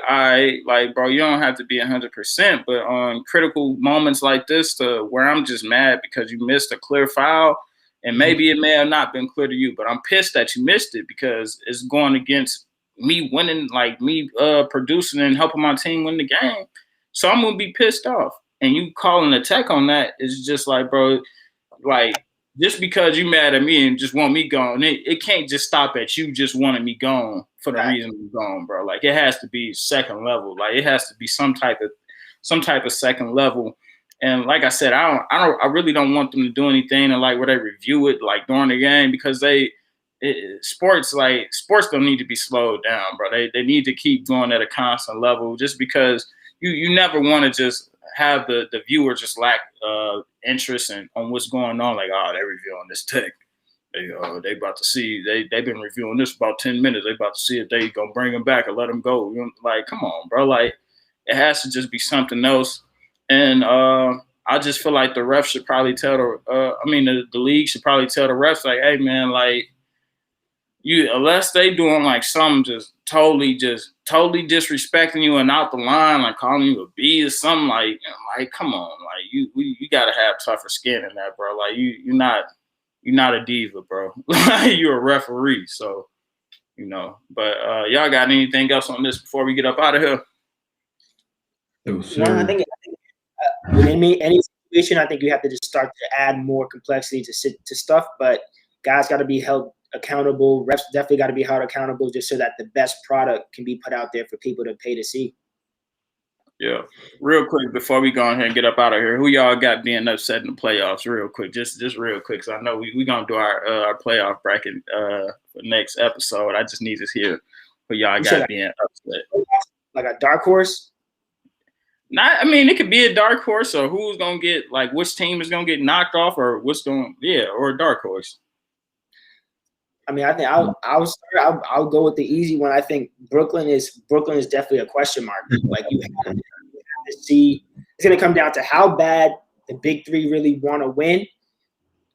bro, you don't have to be 100%. But on critical moments like this, to where I'm just mad because you missed a clear foul, and maybe it may have not been clear to you, but I'm pissed that you missed it because it's going against me winning, like me producing and helping my team win the game. So I'm gonna be pissed off. And you calling a tech on that is just like, bro, like, just because you mad at me and just want me gone, it can't just stop at you just wanting me gone for the reason I'm gone, bro. Like, it has to be second level. Like, it has to be some type of second level. And like I said, I really don't want them to do anything and like where they review it like during the game, because sports don't need to be slowed down, bro. They need to keep going at a constant level, just because you never want to just have the viewer just lack interest on what's going on. Like, oh, they're reviewing this tech. They about to see. They've been reviewing this about 10 minutes. They about to see if they gonna bring them back or let them go. Like, come on, bro. Like, it has to just be something else. And I just feel like the refs should probably tell the league should probably tell the refs, like, hey, man, like, unless they doing like something just totally disrespecting you and out the line, like calling you a B or something, like come on, like you gotta have tougher skin in that, bro. Like you're not a diva, bro. You're a referee, so But y'all got anything else on this before we get up out of here? I think in any situation, I think you have to just start to add more complexity to stuff. But guys got to be held accountable. Refs definitely got to be held accountable, just so that the best product can be put out there for people to pay to see. Yeah. Real quick before we go ahead and get up out of here, who y'all got being upset in the playoffs? Real quick, just real quick, because I know we gonna do our playoff bracket for next episode. I just need to hear who y'all got being upset. Like a dark horse? I mean, it could be a dark horse, or who's gonna get, like, which team is gonna get knocked off, or or a dark horse. I mean, I think I'll go with the easy one. I think Brooklyn is definitely a question mark. Like you have to see, it's going to come down to how bad the big three really want to win,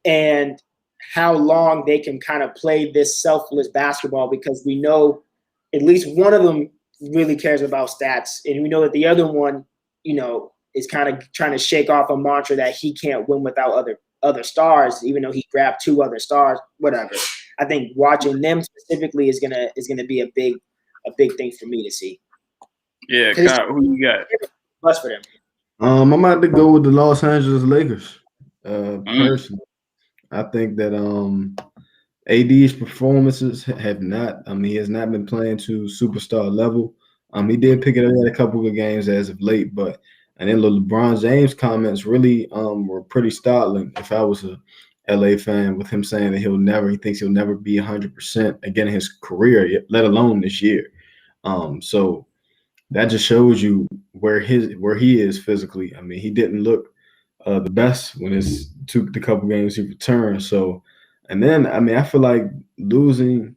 and how long they can kind of play this selfless basketball. Because we know at least one of them really cares about stats, and we know that the other one, is kind of trying to shake off a mantra that he can't win without other stars, even though he grabbed 2 other stars. Whatever. I think watching them specifically is gonna be a big thing for me to see. Yeah, Kyle, who you got? Plus for them. I'm about to go with the Los Angeles Lakers. Personally, I think that AD's performances have not. I mean, he has not been playing to superstar level. He did pick it up in a couple of games as of late, and then LeBron James' comments really were pretty startling. If I was a LA fan, with him saying that he thinks he'll never be 100% again in his career, let alone this year. So that just shows you where he is physically. I mean, he didn't look the best when the couple games he returned. So, and then I mean, I feel like losing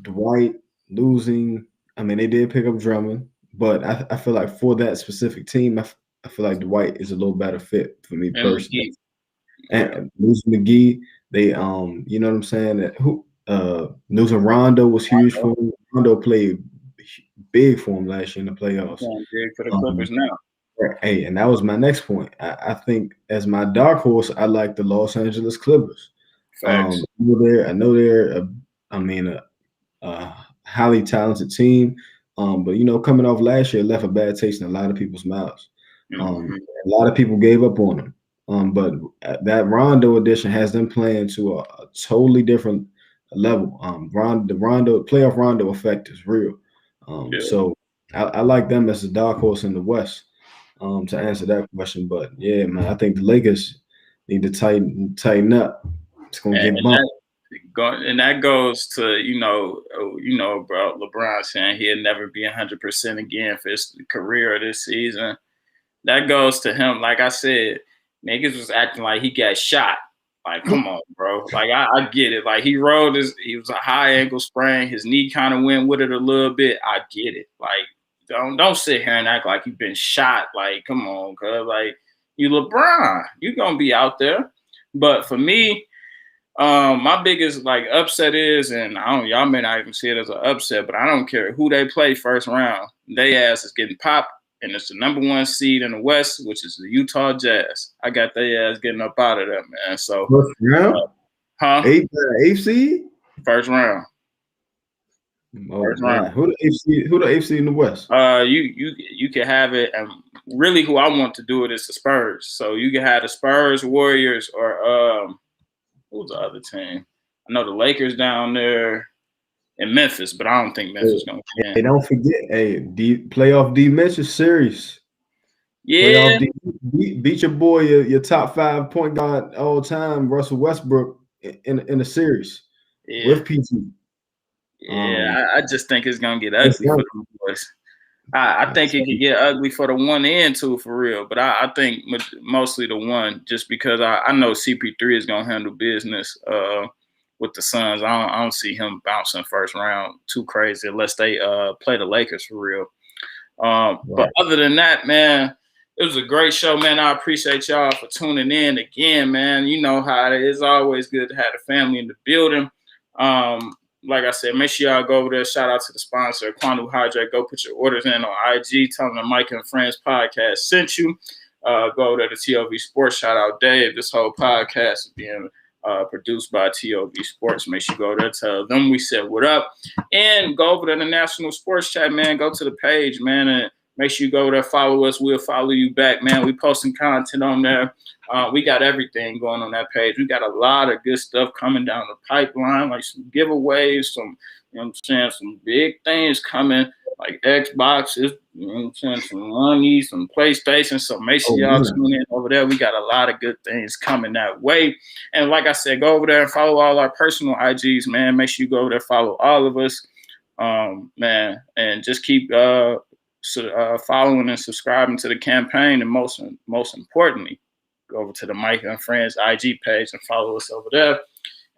Dwight, I mean, they did pick up Drummond, but I feel like for that specific team, I feel like Dwight is a little better fit for me personally. And losing McGee, they you know what I'm saying? That losing Rondo was huge for him. Rondo played big for him last year in the playoffs. Big for the Clippers now. Hey, and that was my next point. I think as my dark horse, I like the Los Angeles Clippers. I know they're a highly talented team, but coming off last year, it left a bad taste in a lot of people's mouths. A lot of people gave up on them. But that Rondo addition has them playing to a totally different level. The playoff Rondo effect is real. So I like them as a dark horse in the West. To answer that question, but yeah, man, I think the Lakers need to tighten up. It's gonna get bumped. And that goes to bro, LeBron saying he'll never be 100% again for his career this season. That goes to him. Like I said, niggas was acting like he got shot. Like, come on, bro. Like, I get it. Like, he was a high ankle sprain. His knee kind of went with it a little bit. I get it. Like, don't sit here and act like you've been shot. Like, come on, cuz. Like, you LeBron. You gonna be out there. But for me, my biggest upset is, and y'all may not even see it as an upset, but I don't care who they play first round. They ass is getting popped. And it's the number 1 seed in the West, which is the Utah Jazz. I got their ass getting up out of there, man. So, first round, eighth seed, first round. First round. Who the eighth seed in the West? You can have it, and really, who I want to do it is the Spurs. So you can have the Spurs, Warriors, or who's the other team? I know the Lakers down there. In Memphis, but I don't think Memphis is gonna win. Hey, don't forget, playoff D Mitch is serious. Yeah, beat your boy, your top 5 point guard all time, Russell Westbrook, in a series with PG. Yeah, I just think it's gonna get ugly for the boys. I think it could get ugly for the 1 and 2 for real, but I think mostly the 1, just because I know CP3 is gonna handle business. With the Suns, I don't see him bouncing first round too crazy unless they play the Lakers for real. Right. But other than that, man, it was a great show, man. I appreciate y'all for tuning in again, man. You know how it is. Always good to have the family in the building. Like I said, make sure y'all go over there. Shout out to the sponsor, AQUANO HYDRATE. Go put your orders in on IG. Tell them the Micah and Friends podcast sent you. Go over there to TOV Sports. Shout out Dave. This whole podcast is being produced by TOV Sports. Make sure you go there, tell them we said what up, and go over to the National Sports Chat, man. Go to the page, man, and make sure you go there, follow us. We'll follow you back, man. We posting content on there. We got everything going on that page. We got a lot of good stuff coming down the pipeline, like some giveaways, some, you know what I'm saying, some big things coming, like Xbox. You know what I'm saying? Some money, some PlayStation. So make sure y'all tune in over there. We got a lot of good things coming that way. And like I said, go over there and follow all our personal IGs, man. Make sure you go over there, follow all of us, man, and just keep following and subscribing to the campaign. And most importantly, go over to the Micah and Friends IG page and follow us over there.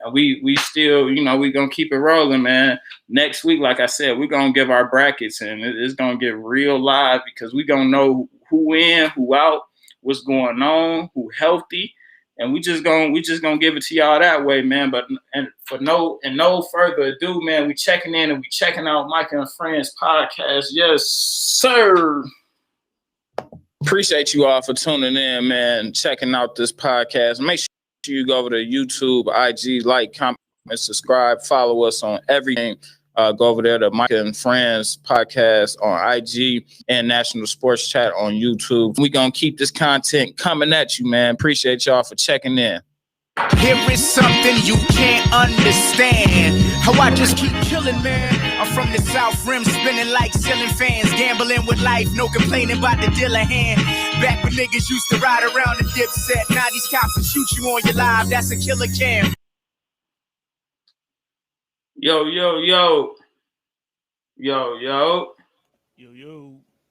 And we still, you know, we're going to keep it rolling, man. Next week, like I said, we're going to give our brackets, and it's going to get real live because we're going to know who in, who out, what's going on, who healthy. And we just going to give it to y'all that way, man. But no further ado, man, we checking in and we checking out Micah and Friends podcast. Yes, sir. Appreciate you all for tuning in, man, checking out this podcast. Make sure you go over to YouTube, IG, like, comment, subscribe, follow us on everything. Go over there to Micah and Friends podcast on IG and National Sports Chat on YouTube. We're going to keep this content coming at you, man. Appreciate y'all for checking in. Here is something you can't understand. How I just keep killing, man. I'm from the South Rim, spinning like ceiling fans, gambling with life, no complaining about the dealer hand. Back when niggas used to ride around the Dipset, now these cops will shoot you on your live. That's a killer cam. Yo. Yo.